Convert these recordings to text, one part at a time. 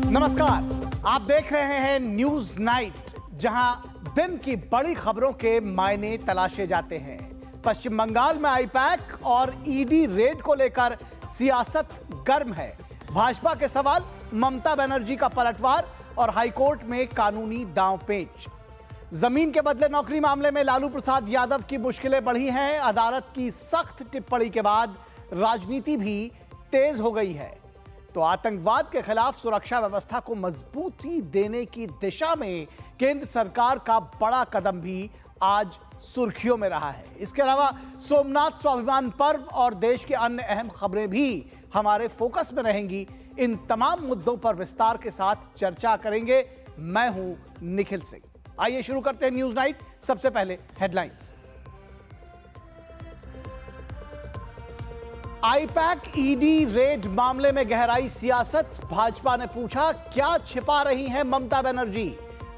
नमस्कार, आप देख रहे हैं न्यूज नाइट, जहां दिन की बड़ी खबरों के मायने तलाशे जाते हैं। पश्चिम बंगाल में आईपैक और ईडी रेड को लेकर सियासत गर्म है। भाजपा के सवाल, ममता बनर्जी का पलटवार और हाईकोर्ट में कानूनी दांवपेच। जमीन के बदले नौकरी मामले में लालू प्रसाद यादव की मुश्किलें बढ़ी हैं। अदालत की सख्त टिप्पणी के बाद राजनीति भी तेज हो गई है। तो आतंकवाद के खिलाफ सुरक्षा व्यवस्था को मजबूती देने की दिशा में केंद्र सरकार का बड़ा कदम भी आज सुर्खियों में रहा है। इसके अलावा सोमनाथ स्वाभिमान पर्व और देश के अन्य अहम खबरें भी हमारे फोकस में रहेंगी। इन तमाम मुद्दों पर विस्तार के साथ चर्चा करेंगे। मैं हूं निखिल सिंह। आइए शुरू करते हैं न्यूज नाइट। सबसे पहले हेडलाइंस। आईपैक ईडी रेड मामले में गहराई सियासत। भाजपा ने पूछा, क्या छिपा रही हैं ममता बनर्जी।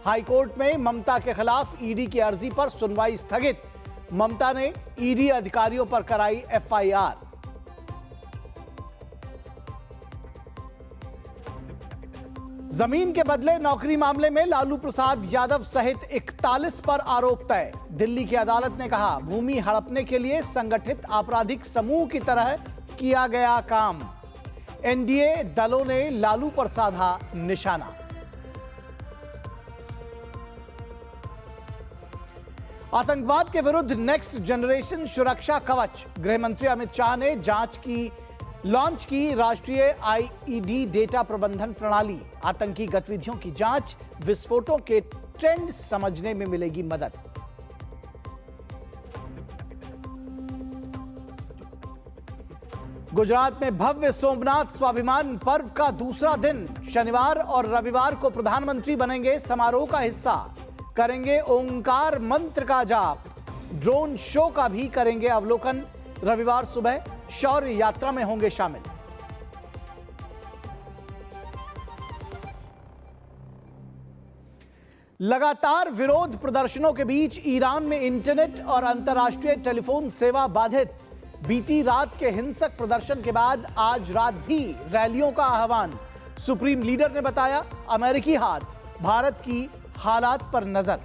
हाईकोर्ट में ममता के खिलाफ ईडी की अर्जी पर सुनवाई स्थगित। ममता ने ईडी अधिकारियों पर कराई एफआईआर। जमीन के बदले नौकरी मामले में लालू प्रसाद यादव सहित 41 पर आरोप तय। दिल्ली की अदालत ने कहा, भूमि हड़पने के लिए संगठित आपराधिक समूह की तरह किया गया काम। एनडीए दलों ने लालू पर साधा निशाना। आतंकवाद के विरुद्ध नेक्स्ट जनरेशन सुरक्षा कवच। गृह मंत्री अमित शाह ने लॉन्च की राष्ट्रीय आईईडी डेटा प्रबंधन प्रणाली। आतंकी गतिविधियों की जांच, विस्फोटों के ट्रेंड समझने में मिलेगी मदद। गुजरात में भव्य सोमनाथ स्वाभिमान पर्व का दूसरा दिन। शनिवार और रविवार को प्रधानमंत्री बनेंगे समारोह का हिस्सा। करेंगे ओंकार मंत्र का जाप। ड्रोन शो का भी करेंगे अवलोकन। रविवार सुबह शौर्य यात्रा में होंगे शामिल। लगातार विरोध प्रदर्शनों के बीच ईरान में इंटरनेट और अंतर्राष्ट्रीय टेलीफोन सेवा बाधित। बीती रात के हिंसक प्रदर्शन के बाद आज रात भी रैलियों का आह्वान। सुप्रीम लीडर ने बताया, अमेरिकी हाथ, भारत की हालात पर नजर।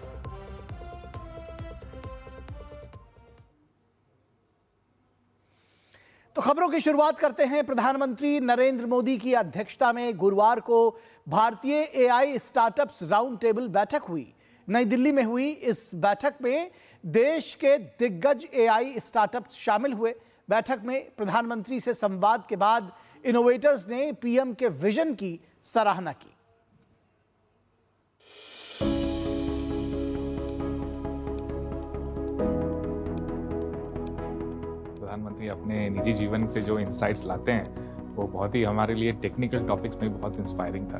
तो खबरों की शुरुआत करते हैं। प्रधानमंत्री नरेंद्र मोदी की अध्यक्षता में गुरुवार को भारतीय एआई स्टार्टअप्स राउंड टेबल बैठक हुई। नई दिल्ली में हुई इस बैठक में देश के दिग्गज एआई स्टार्टअप्स शामिल हुए। बैठक में प्रधानमंत्री से संवाद के बाद इनोवेटर्स ने पीएम के विजन की सराहना की। प्रधानमंत्री अपने निजी जीवन से जो इंसाइट्स लाते हैं वो बहुत ही हमारे लिए टेक्निकल टॉपिक्स में बहुत इंस्पायरिंग था।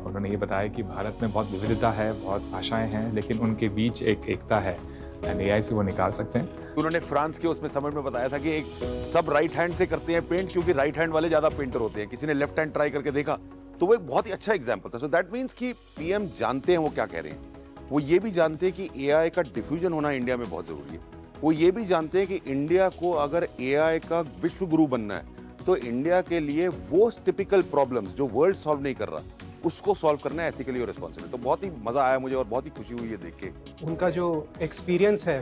उन्होंने ये बताया कि भारत में बहुत विविधता है, बहुत भाषाएं हैं, लेकिन उनके बीच एक एकता है एंड एआई से वो निकाल सकते हैं। उन्होंने फ्रांस के उसमें समिट में बताया था कि एक सब राइट हैंड से करते हैं पेंट, क्योंकि राइट हैंड वाले ज्यादा पेंटर होते हैं। किसी ने लेफ्ट हैंड ट्राई करके देखा तो वो एक बहुत ही अच्छा एग्जाम्पल था। सो दैट मीन्स कि पीएम जानते हैं वो क्या कह रहे हैं। वो ये भी जानते हैं कि एआई का डिफ्यूजन होना इंडिया में बहुत जरूरी है। वो ये भी जानते हैं कि इंडिया को अगर एआई का विश्व गुरु बनना है तो इंडिया के लिए वो टिपिकल प्रॉब्लम्स जो वर्ल्ड सॉल्व नहीं कर रहा उसको सॉल्व करना है एथिकली और रिस्पॉन्सिबली। तो बहुत ही मजा आया मुझे और बहुत ही खुशी हुई है देख के। उनका जो एक्सपीरियंस है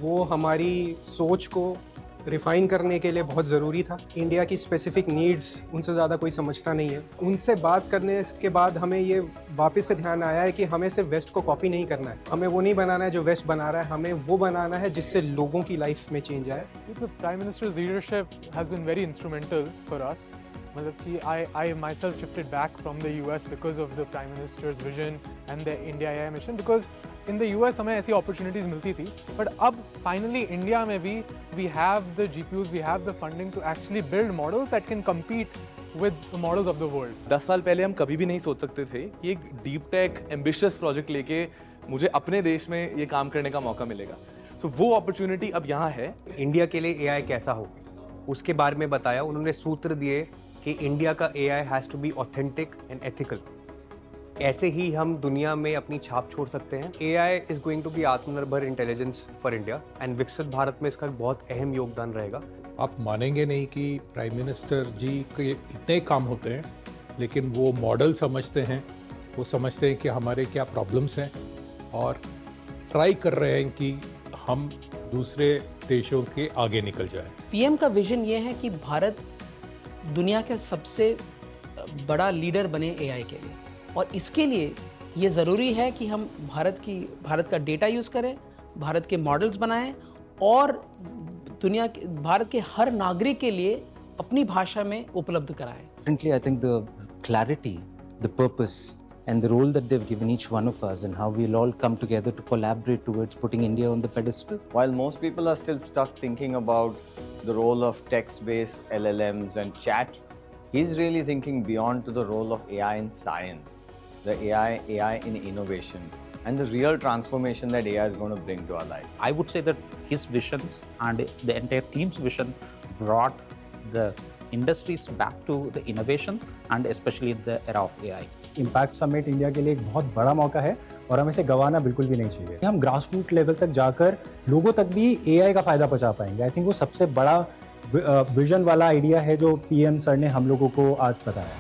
वो हमारी सोच को रिफाइन करने के लिए बहुत ज़रूरी था। इंडिया की स्पेसिफिक नीड्स उनसे ज़्यादा कोई समझता नहीं है। उनसे बात करने के बाद हमें ये वापस से ध्यान आया है कि हमें सिर्फ वेस्ट को कॉपी नहीं करना है। हमें वो नहीं बनाना है जो वेस्ट बना रहा है, हमें वो बनाना है जिससे लोगों की लाइफ में चेंज आए। Prime minister's leadership has been very instrumental for us. मतलब कि I myself shifted back from the US because of the Prime Minister's vision and the India AI mission, because in the US हमें ऐसी opportunities मिलती थी, but अब finally India में भी we have the GPUs, we have the funding to actually build models that can compete with the models of the world. 10 साल पहले हम कभी भी नहीं सोच सकते थे कि एक डीप टेक एम्बिशियस प्रोजेक्ट लेके मुझे अपने देश में ये काम करने का मौका मिलेगा। So वो अपॉर्चुनिटी अब यहाँ है। इंडिया के लिए एआई कैसा हो उसके बारे में बताया। उन्होंने सूत्र दिए कि इंडिया का AI has to be authentic and ethical. ऐसे ही हम दुनिया में अपनी छाप छोड़ सकते हैं। AI is going to be Atmanirbhar intelligence for India and विकसित भारत में इसका बहुत अहम योगदान रहेगा। आप मानेंगे नहीं कि प्राइम मिनिस्टर जी के इतने काम होते हैं लेकिन वो मॉडल समझते हैं, वो समझते हैं कि हमारे क्या प्रॉब्लम्स हैं और ट्राई कर रहे हैं कि हम दूसरे देशों के आगे निकल जाएं। पीएम का विजन ये है कि भारत दुनिया का सबसे बड़ा लीडर बने एआई के लिए, और इसके लिए ये ज़रूरी है कि हम भारत का डेटा यूज़ करें, भारत के मॉडल्स बनाएं और भारत के हर नागरिक के लिए अपनी भाषा में उपलब्ध कराएं। Currently, I think the clarity, the purpose, and the role that they've given each one of us, and how we'll all come together to collaborate towards putting India on the pedestal. While most people are still stuck thinking about the role of text-based LLMs and chat, he's really thinking beyond to the role of AI in science, the AI in innovation, and the real transformation that AI is going to bring to our lives. I would say that his visions and the entire team's vision brought the industries back to the innovation and especially in the era of AI. Impact summit India के लिए एक बहुत बड़ा मौका है और हमें इसे गंवाना बिल्कुल भी नहीं चाहिए। हम ग्रास रूट लेवल तक जाकर लोगों तक भी एआई का फायदा पहुंचा पाएंगे। आई थिंक वो सबसे बड़ा विजन वाला आइडिया है जो पीएम सर ने हम लोगों को आज बताया।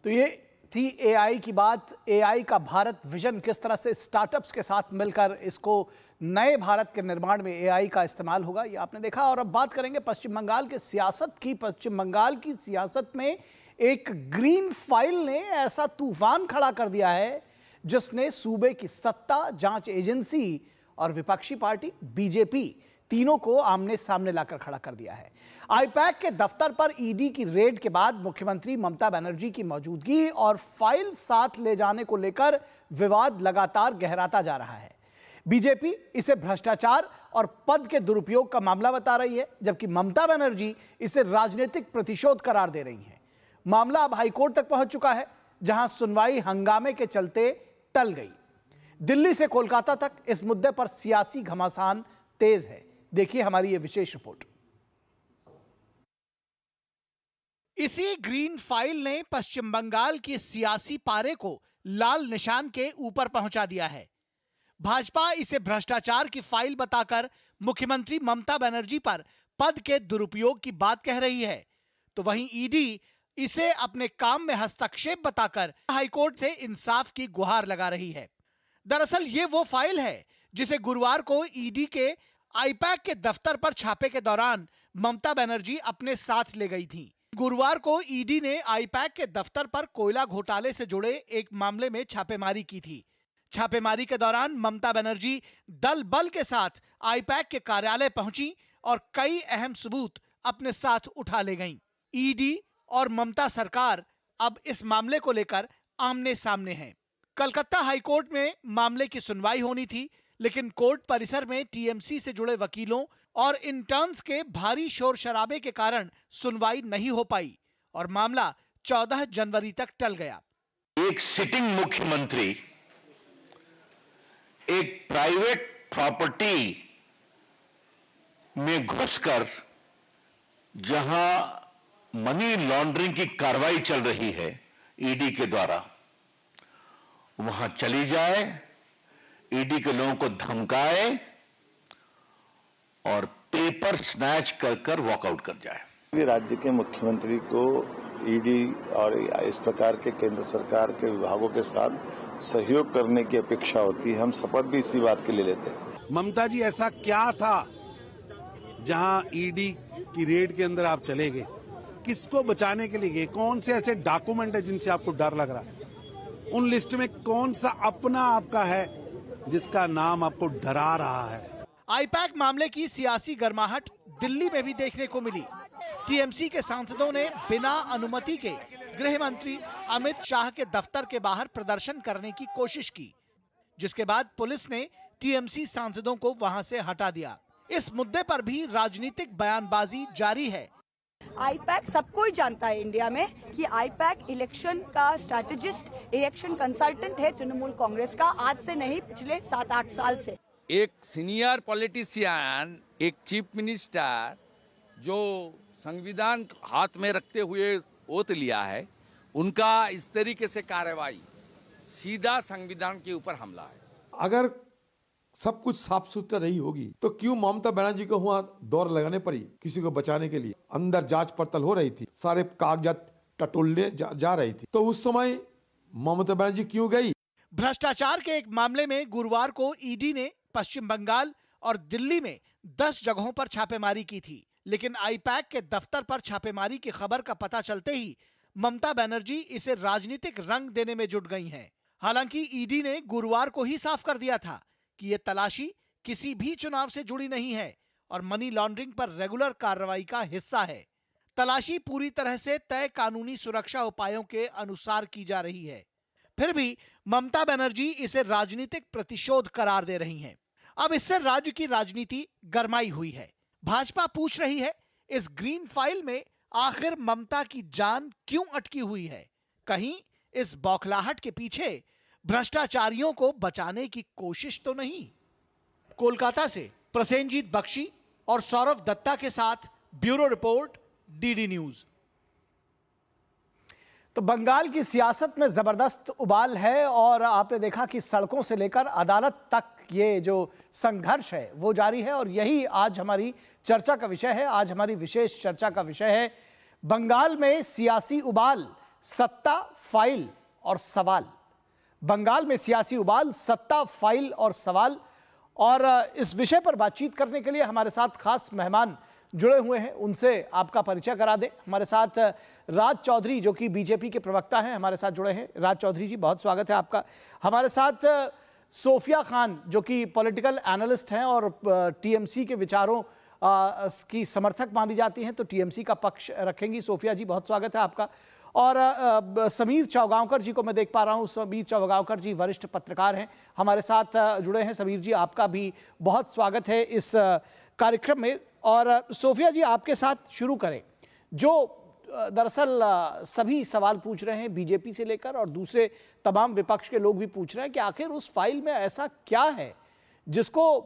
तो ये थी एआई की बात। एआई का भारत विजन, किस तरह से स्टार्टअप्स के साथ मिलकर इसको नए भारत के निर्माण में एआई का इस्तेमाल होगा, ये आपने देखा। और अब बात करेंगे पश्चिम बंगाल के सियासत की। पश्चिम बंगाल की सियासत में एक ग्रीन फाइल ने ऐसा तूफान खड़ा कर दिया है जिसने सूबे की सत्ता, जांच एजेंसी और विपक्षी पार्टी बीजेपी तीनों को आमने सामने लाकर खड़ा कर दिया है। आईपैक के दफ्तर पर ईडी की रेड के बाद मुख्यमंत्री ममता बनर्जी की मौजूदगी और फाइल साथ ले जाने को लेकर विवाद लगातार गहराता जा रहा है। बीजेपी इसे भ्रष्टाचार और पद के दुरुपयोग का मामला बता रही है, जबकि ममता बनर्जी इसे राजनीतिक प्रतिशोध करार दे रही हैं। मामला अब हाईकोर्ट तक पहुंच चुका है, जहां सुनवाई हंगामे के चलते टल गई। दिल्ली से कोलकाता तक इस मुद्दे पर सियासी घमासान तेज है। देखिए हमारी ये विशेष रिपोर्ट। इसी ग्रीन फाइल ने पश्चिम बंगाल के सियासी पारे को लाल निशान के ऊपर पहुंचा दिया है। भाजपा इसे भ्रष्टाचार की फाइल बताकर मुख्यमंत्री ममता बनर्जी पर पद के दुरुपयोग की बात कह रही है, तो वहीं ईडी इसे अपने काम में हस्तक्षेप बताकर हाईकोर्ट से इंसाफ की गुहार लगा रही है। दरअसल ये वो फाइल है जिसे गुरुवार को ईडी के आईपैक के दफ्तर पर छापे के दौरान ममता बनर्जी अपने साथ ले गई थी। गुरुवार को ईडी ने आईपैक के दफ्तर पर कोयला घोटाले से जुड़े एक मामले में छापेमारी की थी। छापेमारी के दौरान ममता बनर्जी दल बल के साथ आईपैक के कार्यालय पहुंची और कई अहम सबूत अपने साथ उठा ले गईं। ईडी और ममता सरकार अब इस मामले को लेकर आमने सामने हैं। कलकत्ता हाईकोर्ट में मामले की सुनवाई होनी थी, लेकिन कोर्ट परिसर में टीएमसी से जुड़े वकीलों और इंटर्न्स के भारी शोर शराबे के कारण सुनवाई नहीं हो पाई और मामला 14 जनवरी तक टल गया। एक सिटिंग मुख्यमंत्री एक प्राइवेट प्रॉपर्टी में घुसकर जहां मनी लॉन्ड्रिंग की कार्रवाई चल रही है ईडी के द्वारा, वहां चली जाए, ईडी के लोगों को धमकाए और पेपर स्नैच कर वॉकआउट कर जाए। राज्य के मुख्यमंत्री को ईडी और इस प्रकार के केंद्र सरकार के विभागों के साथ सहयोग करने की अपेक्षा होती है। हम शपथ भी इसी बात के लिए लेते हैं। ममता जी, ऐसा क्या था जहां ईडी की रेड के अंदर आप चले गए? किसको बचाने के लिए गए? कौन से ऐसे डॉक्यूमेंट है जिनसे आपको डर लग रहा है? उन लिस्ट में कौन सा अपना आपका है जिसका नाम आपको डरा रहा है? आईपैक मामले की सियासी गर्माहट दिल्ली में भी देखने को मिली। टीएमसी के सांसदों ने बिना अनुमति के गृह मंत्री अमित शाह के दफ्तर के बाहर प्रदर्शन करने की कोशिश की, जिसके बाद पुलिस ने टीएमसी सांसदों को वहां से हटा दिया। इस मुद्दे पर भी राजनीतिक बयानबाजी जारी है। आईपैक सबको ही जानता है इंडिया में कि आईपैक इलेक्शन का स्ट्रैटेजिस्ट, इलेक्शन कंसल्टेंट है तृणमूल कांग्रेस का, आज से नहीं पिछले 7-8 साल से। एक सीनियर पॉलिटिशियन, एक चीफ मिनिस्टर जो संविधान हाथ में रखते हुए ओथ लिया है, उनका इस तरीके से कार्रवाई सीधा संविधान के ऊपर हमला है। अगर सब कुछ साफ सुथरा रही होगी तो क्यों ममता बनर्जी को वहां दौड़ लगाने पड़ी किसी को बचाने के लिए? अंदर जांच पड़ताल हो रही थी, सारे कागजात टटोलने जा रही थी, तो उस समय ममता बनर्जी क्यों गई? भ्रष्टाचार के एक मामले में गुरुवार को ईडी ने पश्चिम बंगाल और दिल्ली में 10 जगहों पर छापेमारी की थी, लेकिन आईपैक के दफ्तर पर छापेमारी की खबर का पता चलते ही ममता बनर्जी इसे राजनीतिक रंग देने में जुट गई हैं। हालांकि ईडी ने गुरुवार को ही साफ कर दिया था कि यह तलाशी किसी भी चुनाव से जुड़ी नहीं है और मनी लॉन्ड्रिंग पर रेगुलर कार्रवाई का हिस्सा है। तलाशी पूरी तरह से तय कानूनी सुरक्षा उपायों के अनुसार की जा रही है। फिर भी ममता बनर्जी इसे राजनीतिक प्रतिशोध करार दे रही हैं। अब इससे राज्य की राजनीति गरमाई हुई है। भाजपा पूछ रही है, इस ग्रीन फाइल में आखिर ममता की जान क्यों अटकी हुई है? कहीं इस बौखलाहट के पीछे भ्रष्टाचारियों को बचाने की कोशिश तो नहीं? कोलकाता से प्रसेनजीत बख्शी और सौरभ दत्ता के साथ ब्यूरो रिपोर्ट, डीडी न्यूज। तो बंगाल की सियासत में जबरदस्त उबाल है और आपने देखा कि सड़कों से लेकर अदालत तक ये जो संघर्ष है वो जारी है और यही आज हमारी चर्चा का विषय है। आज हमारी विशेष चर्चा का विषय है बंगाल में सियासी उबाल, सत्ता, फाइल और सवाल। बंगाल में सियासी उबाल, सत्ता, फाइल और सवाल। और इस विषय पर बातचीत करने के लिए हमारे साथ खास मेहमान जुड़े हुए हैं, उनसे आपका परिचय करा दें। हमारे साथ राज चौधरी जो कि बीजेपी के प्रवक्ता हैं, हमारे साथ जुड़े हैं। राज चौधरी जी, बहुत स्वागत है आपका। हमारे साथ सोफिया खान जो कि पॉलिटिकल एनालिस्ट हैं और टीएमसी के विचारों की समर्थक मानी जाती हैं, तो टीएमसी का पक्ष रखेंगी। सोफिया जी, बहुत स्वागत है आपका। और समीर चौगांवकर जी को मैं देख पा रहा हूं। समीर चौगांवकर जी वरिष्ठ पत्रकार हैं, हमारे साथ जुड़े हैं। समीर जी, आपका भी बहुत स्वागत है इस कार्यक्रम में। और सोफिया जी, आपके साथ शुरू करें। जो दरअसल सभी सवाल पूछ रहे हैं बीजेपी से लेकर और दूसरे तमाम विपक्ष के लोग भी पूछ रहे हैं कि आखिर उस फाइल में ऐसा क्या है जिसको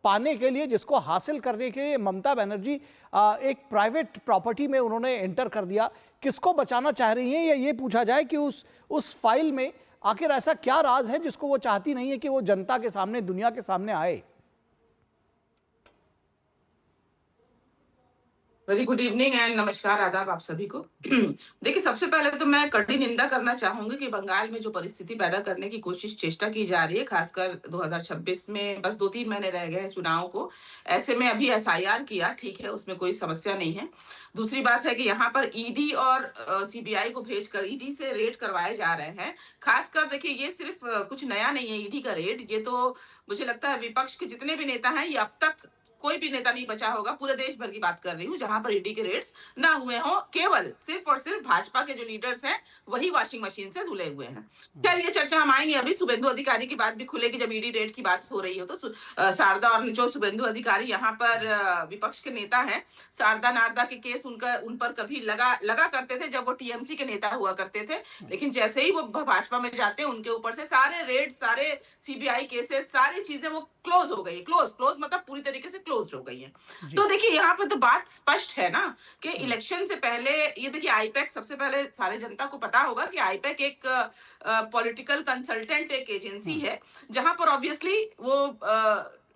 पाने के लिए, जिसको हासिल करने के लिए ममता बनर्जी एक प्राइवेट प्रॉपर्टी में उन्होंने एंटर कर दिया। किसको बचाना चाह रही हैं, या ये पूछा जाए कि उस फाइल में आखिर ऐसा क्या राज है जिसको वो चाहती नहीं है कि वो जनता के सामने, दुनिया के सामने आए? वेरी गुड इवनिंग एंड नमस्कार, आदाब आप सभी को। देखिए, सबसे पहले तो मैं कड़ी निंदा करना चाहूंगी कि बंगाल में जो परिस्थिति पैदा करने की कोशिश, चेष्टा की जा रही है, खासकर 2026 में बस 2-3 महीने रह गए हैं चुनाव को, ऐसे में अभी एसआईआर किया, ठीक है, उसमें कोई समस्या नहीं है। दूसरी बात है कि यहाँ पर ईडी और सीबीआई को भेजकर ईडी से रेड करवाए जा रहे हैं। खासकर देखिए, ये सिर्फ कुछ नया नहीं है ईडी का रेड, ये तो मुझे लगता है विपक्ष के जितने भी नेता हैं, ये अब तक कोई भी नेता नहीं बचा होगा, पूरे देश भर की बात कर रही हूँ, जहां पर ईडी के रेड्स ना हुए हों। केवल सिर्फ और सिर्फ भाजपा के जो लीडर्स हैं वही वॉशिंग मशीन से धुले हुए हैं। खैर, ये चर्चा हम आएंगे, अभी शुभेंदु अधिकारी की बात भी खुलेगी जब ईडी रेड की बात हो रही हो। तो शारदा और जो शुभेंदु अधिकारी यहाँ पर विपक्ष के नेता हैं, शारदा नारदा के केस उन पर कभी लगा करते थे जब वो टीएमसी के नेता हुआ करते थे, लेकिन जैसे ही वो भाजपा में जाते हैं उनके ऊपर से सारे रेड, सारे सीबीआई केसेस, सारी चीजें वो क्लोज हो गई। क्लोज मतलब पूरी तरीके से क्लोज हो गई है। तो देखिए, यहाँ पे तो बात स्पष्ट है ना कि इलेक्शन से पहले, ये देखिए आईपैक, सबसे पहले सारे जनता को पता होगा कि आईपैक एक पॉलिटिकल कंसल्टेंट एक एजेंसी है, जहां पर ऑब्वियसली वो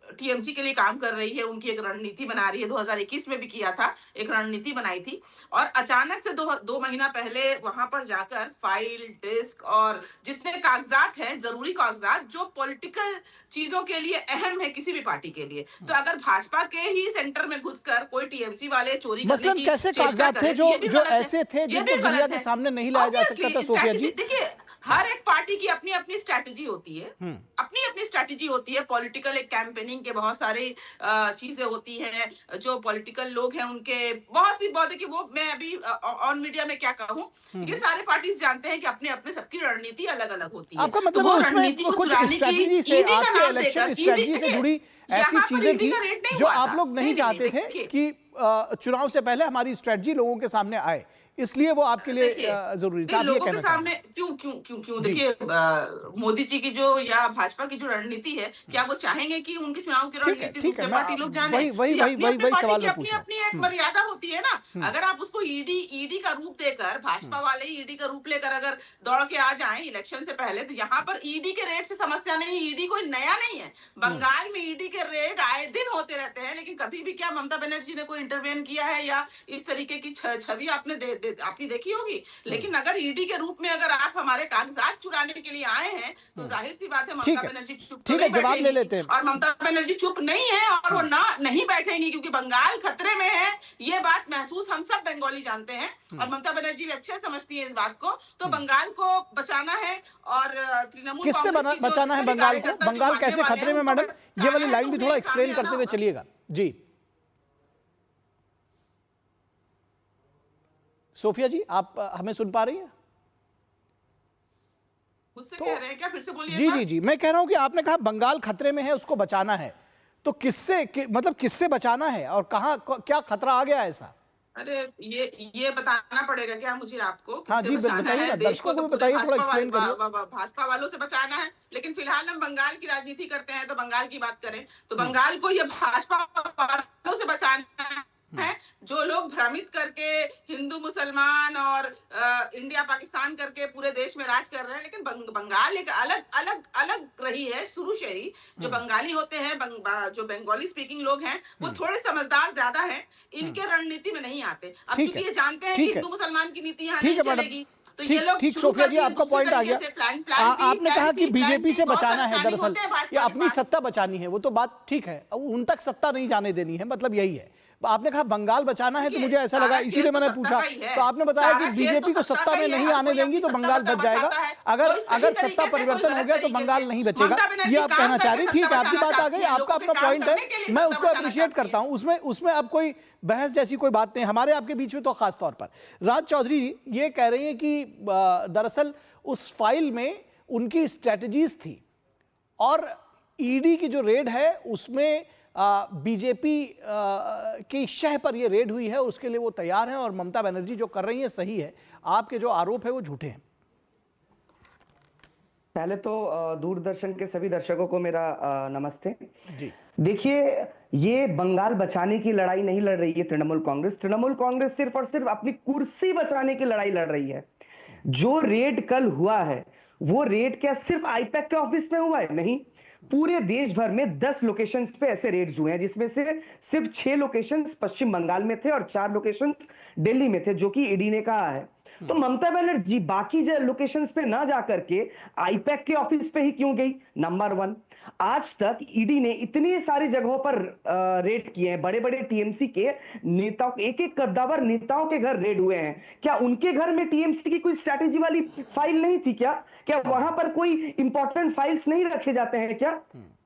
टीएमसी के लिए काम कर रही है, उनकी एक रणनीति बना रही है। 2021 में भी किया था, एक रणनीति बनाई थी, और अचानक से दो महीना पहले वहां पर जाकर फाइल, डिस्क और जितने कागजात हैं, जरूरी कागजात जो पॉलिटिकल चीजों के लिए अहम है किसी भी पार्टी के लिए, तो अगर भाजपा के ही सेंटर में घुसकर कोई टीएमसी वाले चोरी करने की कैसे कागजात थे जो ऐसे थे जिनको दुनिया के सामने नहीं लाया जा सकता था? सोफिया जी, देखिए, हर एक पार्टी की अपनी अपनी स्ट्रैटेजी होती है, अपनी अपनी स्ट्रैटेजी होती है। पॉलिटिकल एक कैंपेनिंग के बहुत सारी चीजें होती हैं, जो पॉलिटिकल लोग हैं उनके बहुत सी बातें कि वो मैं अभी ऑन मीडिया में क्या कहूँ, ये सारे पार्टीज जानते हैं कि अपने अपने सबकी रणनीति अलग अलग होती है। आपका मतलब तो रणनीति कुछ स्ट्रैटेजी से, आपके इलेक्शन स्ट्रैटेजी से जुड़ी ऐसी चीजें थी जो आप लोग नहीं चाहते थे कि चुनाव से पहले हमारी स्ट्रैटेजी लोगों के सामने आए, इसलिए वो आपके लिए जरूरी था। लोगों के सामने क्यों देखिए, मोदी जी की जो या भाजपा की जो रणनीति है, क्या वो चाहेंगे कि उनके चुनाव की रणनीति दूसरे पार्टी लोग जाने? वही सवाल मैं पूछ रहा हूं। अपनी एक मर्यादा होती है ना। अगर आप उसको ईडी का रूप देकर, भाजपा वाले ईडी का रूप लेकर अगर दौड़ के आ जाएं इलेक्शन से पहले, तो यहाँ पर ईडी के रेड से समस्या नहीं। ईडी कोई नया नहीं है। बंगाल में ईडी के रेड आए दिन होते रहते हैं, लेकिन कभी भी क्या ममता बनर्जी ने कोई इंटरवेन किया है या इस तरीके की छवि आपने आपने देखी होगी? लेकिन अगर ईडी के रूप में अगर आप हमारे कागजात चुराने के लिए आए हैं, तो जाहिर सी बात है ममता बनर्जी चुप तो नहीं जवाब ले लेते हैं। और ममता बनर्जी चुप नहीं है और वो नहीं बैठेंगी, क्योंकि बंगाल खतरे में है। ये बात महसूस हम सब बंगाली जानते हैं और ममता बनर्जी भी अच्छे समझती है इस बात को। तो बंगाल को बचाना है और तृणमूल किससे बचाना है बंगाल को? बंगाल कैसे खतरे में मैडम? ये वाली लाइन भी थोड़ा एक्सप्लेन करते हुए चलिएगा जी। सोफिया जी, आप हमें सुन पा रही हैं? मुझसे कह रहे हैं क्या? फिर से बोलिए। जी, मैं कह रहा हूं कि आपने कहा बंगाल खतरे में है, उसको बचाना है, तो मतलब किससे बचाना है और कहां क्या खतरा आ गया ऐसा? अरे ये बताना पड़ेगा क्या मुझे आपको? हाँ जी, बताइए ना, दर्शकों को बताइए, थोड़ा एक्सप्लेन करिए। भाजपा वालों से बचाना है, लेकिन फिलहाल हम बंगाल की राजनीति करते हैं, तो बंगाल की बात करें तो बंगाल को ये भाजपा वालों से बचाना है, जो लोग भ्रमित करके हिंदू मुसलमान और इंडिया पाकिस्तान करके पूरे देश में राज कर रहे हैं। लेकिन बंगाल एक अलग रही है शुरू से ही। जो बंगाली होते हैं, जो बंगाली स्पीकिंग लोग हैं, वो थोड़े समझदार ज्यादा हैं, इनके रणनीति में नहीं आते। अब चूंकि ये जानते हैं कि हिंदू मुसलमान की नीति यहाँ नहीं चलेगी, तो ये लोग ठीक सोफिया जी, आपका पॉइंट आ गया। आपने कहा कि बीजेपी से बचाना है, दरअसल ये अपनी सत्ता बचानी है, वो तो बात ठीक है, उन तक सत्ता नहीं जाने देनी है, मतलब यही है। आपने कहा बंगाल बचाना है, तो मुझे ऐसा लगा, इसीलिए मैंने पूछा। तो आपने बताया कि बीजेपी को सत्ता में नहीं आने देंगी तो बंगाल बच जाएगा। अगर सत्ता परिवर्तन हो गया तो बंगाल नहीं बचेगा, ये आप कहना चाह रही। ठीक है, आपकी बात आ गई, आपका अपना पॉइंट है, मैं उसको अप्रिशिएट करता हूं। उसमें अब कोई बहस जैसी कोई बात नहीं हमारे आपके बीच में, तो खास तौर पर राज चौधरी ये कह रही हैं कि दरअसल उस फाइल में उनकी स्ट्रेटजीज थी और ईडी की जो रेड है उसमें बीजेपी की शह पर यह रेड हुई है, उसके लिए वो तैयार हैं और ममता बनर्जी जो कर रही है सही है, आपके जो आरोप है वो झूठे हैं। पहले तो दूरदर्शन के सभी दर्शकों को मेरा नमस्ते जी। देखिए, ये बंगाल बचाने की लड़ाई नहीं लड़ रही है तृणमूल कांग्रेस सिर्फ और सिर्फ अपनी कुर्सी बचाने की लड़ाई लड़ रही है। जो रेड कल हुआ है वो रेड क्या सिर्फ आईपैक के ऑफिस में हुआ है? नहीं, पूरे देश भर में 10 लोकेशंस पे ऐसे रेड्स हुए हैं, जिसमें से सिर्फ 6 लोकेशंस पश्चिम बंगाल में थे और 4 लोकेशंस दिल्ली में थे, जो कि ईडी ने कहा है। तो ममता बनर्जी बाकी लोकेशंस पे ना जाकर के आईपैक के ऑफिस पे ही क्यों गई? नंबर 1, आज तक ईडी ने इतनी सारी जगहों पर रेड किए हैं, बड़े बड़े टीएमसी के नेताओं, एक कद्दावर नेताओं के घर रेड हुए हैं। क्या उनके घर में टीएमसी की कोई स्ट्रैटेजी वाली फाइल नहीं थी क्या वहां पर कोई इंपॉर्टेंट फाइल्स नहीं रखे जाते हैं क्या?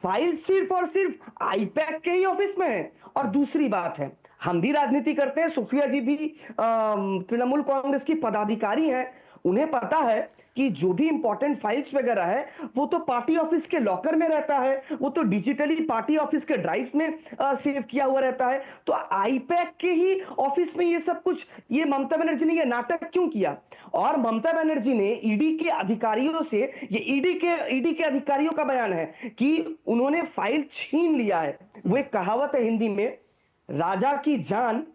फाइल सिर्फ और सिर्फ आईपैक के ही ऑफिस में है। और दूसरी बात है, हम भी राजनीति करते हैं, सोफिया जी भी तृणमूल कांग्रेस की पदाधिकारी हैं, उन्हें पता है कि जो भी इंपॉर्टेंट फाइल्स वगैरह है वो तो पार्टी ऑफिस के लॉकर में रहता है, वो तो डिजिटली पार्टी ऑफिस के ड्राइव में सेव किया हुआ रहता है। तो आईपैक के ही ऑफिस में ये सब कुछ, ये ममता बनर्जी ने ये नाटक क्यों किया? और ममता बनर्जी ने ईडी के अधिकारियों से, ये ईडी के अधिकारियों का बयान है कि उन्होंने फाइल छीन लिया है। वो एक कहावत है हिंदी में, राजा की जान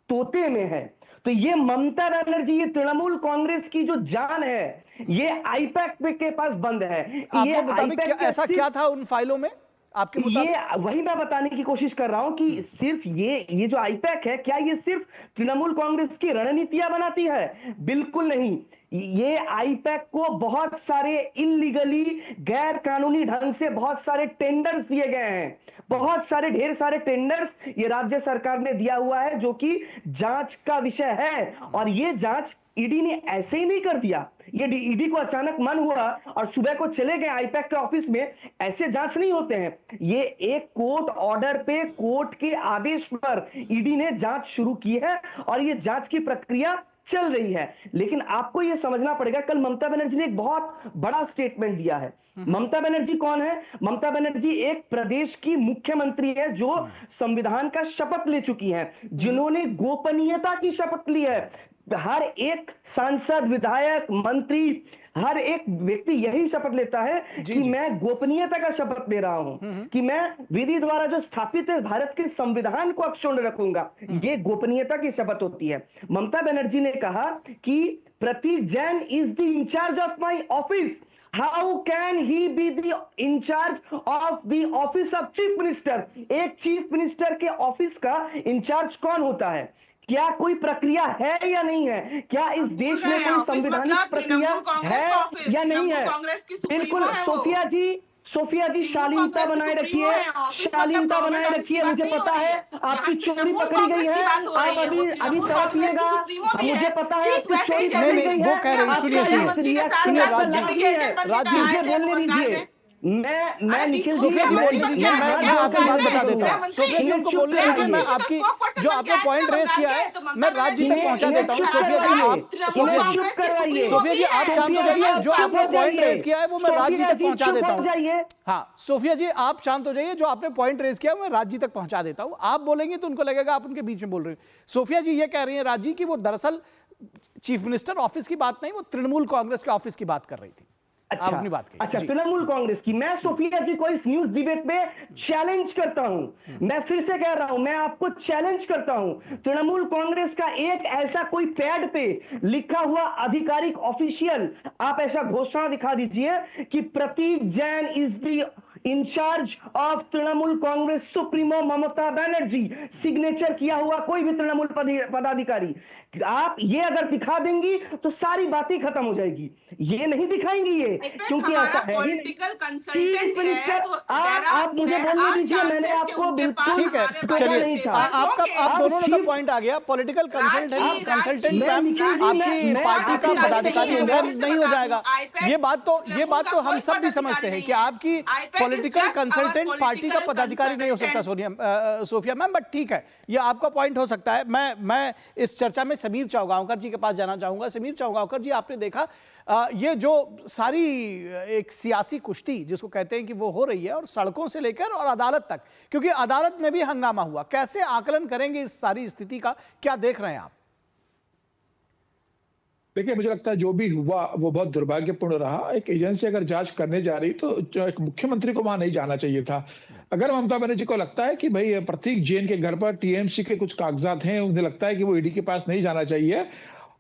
तोते में है। तो ये ममता बनर्जी, ये तृणमूल कांग्रेस की जो जान है, ये आईपैक के पास बंद है। ये आईपैक ऐसा क्या था उन फाइलों में आपके मुताबिक? ये वही मैं बताने की कोशिश कर रहा हूं कि सिर्फ ये जो आईपैक है, क्या ये सिर्फ तृणमूल कांग्रेस की रणनीतियां बनाती है? बिल्कुल नहीं। ये आईपैक को बहुत सारे इलीगली, गैर कानूनी ढंग से बहुत सारे टेंडर्स दिए गए हैं, बहुत सारे ढेर सारे टेंडर्स ये राज्य सरकार ने दिया हुआ है, जो कि जांच का विषय है। और ये जांच ईडी ने ऐसे ही नहीं कर दिया, ये ईडी को अचानक मन हुआ और सुबह को चले गए आईपैक के ऑफिस में, ऐसे जांच नहीं होते हैं। ये एक कोर्ट ऑर्डर पे, कोर्ट के आदेश पर ईडी ने जांच शुरू की है और ये जांच की प्रक्रिया चल रही है। लेकिन आपको यह समझना पड़ेगा, कल ममता बनर्जी ने एक बहुत बड़ा स्टेटमेंट दिया है। ममता बनर्जी कौन है? ममता बनर्जी एक प्रदेश की मुख्यमंत्री है जो संविधान का शपथ ले चुकी हैं, जिन्होंने गोपनीयता की शपथ ली है। हर एक सांसद, विधायक, मंत्री, हर एक व्यक्ति यही शपथ लेता है कि मैं गोपनीयता का शपथ ले रहा हूं, कि मैं विधि द्वारा जो स्थापित है भारत के संविधान को अक्षुण्ण रखूंगा। ये गोपनीयता की शपथ होती है। ममता बनर्जी ने कहा कि Prateek Jain is the incharge of my office. How can he be the in charge of the office of chief minister? एक चीफ मिनिस्टर के ऑफिस का इंचार्ज कौन होता है? क्या कोई प्रक्रिया है या नहीं है? क्या इस देश में कोई संवैधानिक प्रक्रिया है या नहीं है? बिल्कुल सोफिया जी शालीनता बनाए रखिए, शालीनता बनाए रखिए। मुझे पता है आपकी चोरी पकड़ी गई है, आप अभी तड़पिएगा, मुझे पता है आपकी चोरी पकड़ी गई है। मुझे बोलने दीजिए। मैं निखिल जी मैं आपको बात बता देता हूँ। सोफिया जी उनको बोलने दीजिए। मैं आपकी जो आपने पॉइंट रेज किया है मैं राज्य तक पहुंचा देता हूँ। सोफिया जी आप शांत हो जाइए। जो आपने पॉइंट रेज किया है वो मैं राज्य तक पहुंचा देता हूँ। हाँ सोफिया जी आप शांत हो जाइए। जो आपने पॉइंट रेज किया है मैं राज्य तक पहुंचा देता हूँ। आप बोलेंगे तो उनको लगेगा आप उनके बीच में बोल रहे हैं। सोफिया जी ये कह रही है राज्य की वो दरअसल चीफ मिनिस्टर ऑफिस की बात नहीं, वो तृणमूल कांग्रेस के ऑफिस की बात कर रही थी। अच्छा तृणमूल कांग्रेस की। मैं सोफिया जी को इस न्यूज डिबेट में चैलेंज करता हूं। मैं फिर से कह रहा हूं, मैं आपको चैलेंज करता हूं। तृणमूल कांग्रेस का एक ऐसा कोई पैड पे लिखा हुआ आधिकारिक ऑफिशियल आप ऐसा घोषणा दिखा दीजिए कि Prateek Jain is the incharge of Trinamool Congress supremo Mamata Banerjee, signature किया हुआ कोई भी तृणमूल पदाधिकारी। आप ये अगर दिखा देंगी तो सारी बातें खत्म हो जाएगी। ये नहीं दिखाएंगी ये, क्योंकि ऐसा है पॉलिटिकल कंसल्टेंट है तो आप मुझे बोलने दीजिए। मैंने आपको बिल्कुल ठीक है, चलिए आप दोनों का पॉइंट आ गया। पॉलिटिकल कंसल्टेंट आपकी पार्टी का पदाधिकारी होगा नहीं हो जाएगा। ये बात तो हम सब भी समझते हैं कि आपकी पॉलिटिकल कंसल्टेंट पार्टी का पदाधिकारी नहीं हो सकता सोफिया मैम, बट ठीक है ये आपका पॉइंट हो सकता है। मैं इस चर्चा में समीर चौगांवकर जी के पास जाना चाहूंगा। समीर चौगांवकर जी आपने देखा ये जो सारी एक सियासी कुश्ती जिसको कहते हैं कि वो हो रही है और सड़कों से लेकर और अदालत तक, क्योंकि अदालत में भी हंगामा हुआ, कैसे आकलन करेंगे इस सारी स्थिति का, क्या देख रहे हैं आप? देखिए मुझे लगता है जो भी हुआ वो बहुत दुर्भाग्यपूर्ण रहा। एक एजेंसी अगर जांच करने जा रही तो एक मुख्यमंत्री को वहां नहीं जाना चाहिए था। अगर ममता बनर्जी को लगता है कि भाई प्रतीक जैन के घर पर टीएमसी के कुछ कागजात हैं, उन्हें लगता है कि वो ईडी के पास नहीं जाना चाहिए,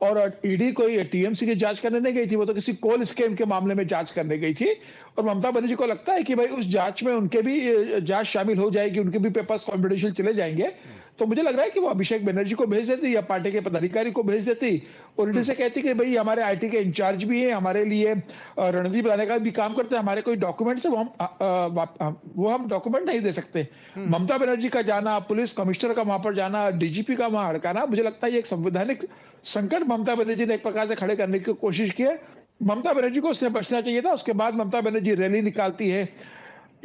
और ईडी कोई टीएमसी की जांच करने नहीं गई थी, वो तो किसी कोल स्कैम के मामले में जांच करने गई थी। और ममता बनर्जी को लगता है कि भाई उस जांच में उनके भी जांच शामिल हो जाएगी, उनके भी पेपर्स कॉन्फिडेंशियल चले जाएंगे। तो मुझे लग रहा है कि वो अभिषेक बनर्जी को भेज देती या पार्टी के पदाधिकारी को भेज देती और ईडी से कहती कि भाई हमारे आईटी के इंचार्ज भी हैं, हमारे लिए रणनीति बनाने का भी काम करते हैं, हमारे कोई डॉक्यूमेंट्स है वो हम डॉक्यूमेंट नहीं दे सकते। ममता बनर्जी का जाना, पुलिस कमिश्नर का वहां पर जाना, डीजीपी का वहां हड़काना, मुझे लगता है ये एक संवैधानिक संकट ममता बनर्जी ने एक प्रकार से खड़े करने की कोशिश की है। ममता बनर्जी को उससे बचना चाहिए था। उसके बाद ममता बनर्जी रैली निकालती है,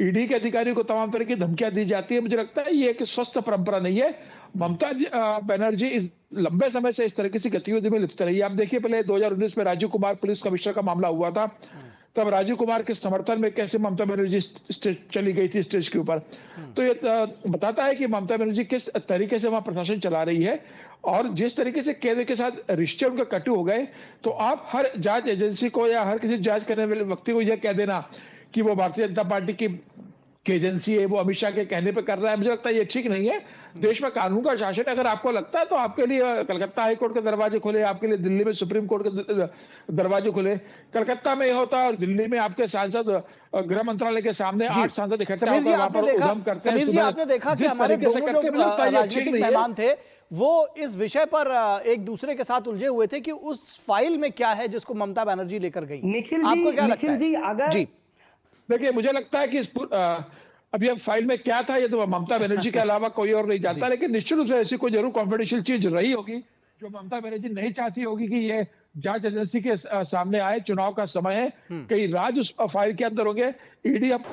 ईडी के अधिकारियों को तमाम तरह की धमकियां दी जाती है। मुझे लगता है ये एक स्वस्थ परंपरा नहीं है। ममता बनर्जी इस लंबे समय से इस तरह की गतिविधि में लिप्त रही है। आप देखिए पहले 2019 में राजीव कुमार पुलिस कमिश्नर का मामला हुआ था, तब राजीव कुमार के समर्थन में कैसे ममता बनर्जी चली गई थी स्टेज के ऊपर। तो ये बताता है कि ममता बनर्जी किस तरीके से वहां प्रशासन चला रही है और जिस तरीके से केंद्र के साथ रिश्ते उनके कटु हो गए। तो आप हर जांच एजेंसी को या हर किसी जांच करने वाले व्यक्ति को यह कह देना कि वो भारतीय जनता पार्टी की एजेंसी है, वो अमित शाह के कहने पे कर रहा है, मुझे लगता है ये ठीक नहीं है। देश में कानून का शासन अगर आपको लगता है तो आपके लिए कलकत्ता हाई कोर्ट के दरवाजे खुले, आपके लिए दिल्ली में सुप्रीम कोर्ट के दरवाजे खुले। कलकत्ता में होता और दिल्ली में आपके सांसद गृह मंत्रालय के सामने 8 सांसद इकट्ठा होकर वहां पर उद्यम करते हैं। समीर जी आपने देखा कि हमारे दोनों जो राजनीतिक मेहमान थे वो इस विषय पर एक दूसरे के साथ उलझे हुए थे कि उस फाइल में क्या है जिसको ममता बनर्जी लेकर गई। आपको क्या लगता है? जी देखिए मुझे लगता है कि अब ये फाइल में क्या था ये तो ममता बनर्जी के अलावा कोई और नहीं जानता, लेकिन निश्चित रूप से ऐसी कोई जरूर कॉन्फिडेंशियल चीज रही होगी जो ममता बनर्जी नहीं चाहती होगी कि ये जांच एजेंसी के सामने आए। चुनाव का समय है, कई राज उस फाइल के अंदर होंगे। ईडी अब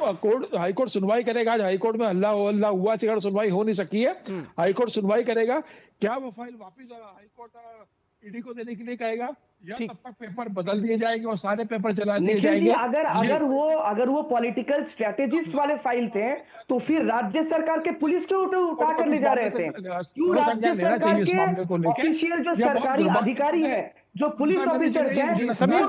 हाईकोर्ट सुनवाई करेगा। आज हाईकोर्ट में हल्ला हुआ, सुनवाई हो नहीं सकी है। हाईकोर्ट सुनवाई करेगा, क्या वो फाइल वापिस हाईकोर्ट ईडी को देने के लिए कहेगा या तब तक पेपर बदल दिए जाएंगे और सारे पेपर चला दिए निखिल जी, जाएंगे। अगर वो पॉलिटिकल स्ट्रेटेजिस्ट वाले फाइल थे तो फिर राज्य सरकार के पुलिस के उठा कर ले जा रहे थे। क्यों राज्य सरकार के ऑफिशियल जो सरकारी अधिकारी है, जो पुलिस ऑफिसर हैं, समीर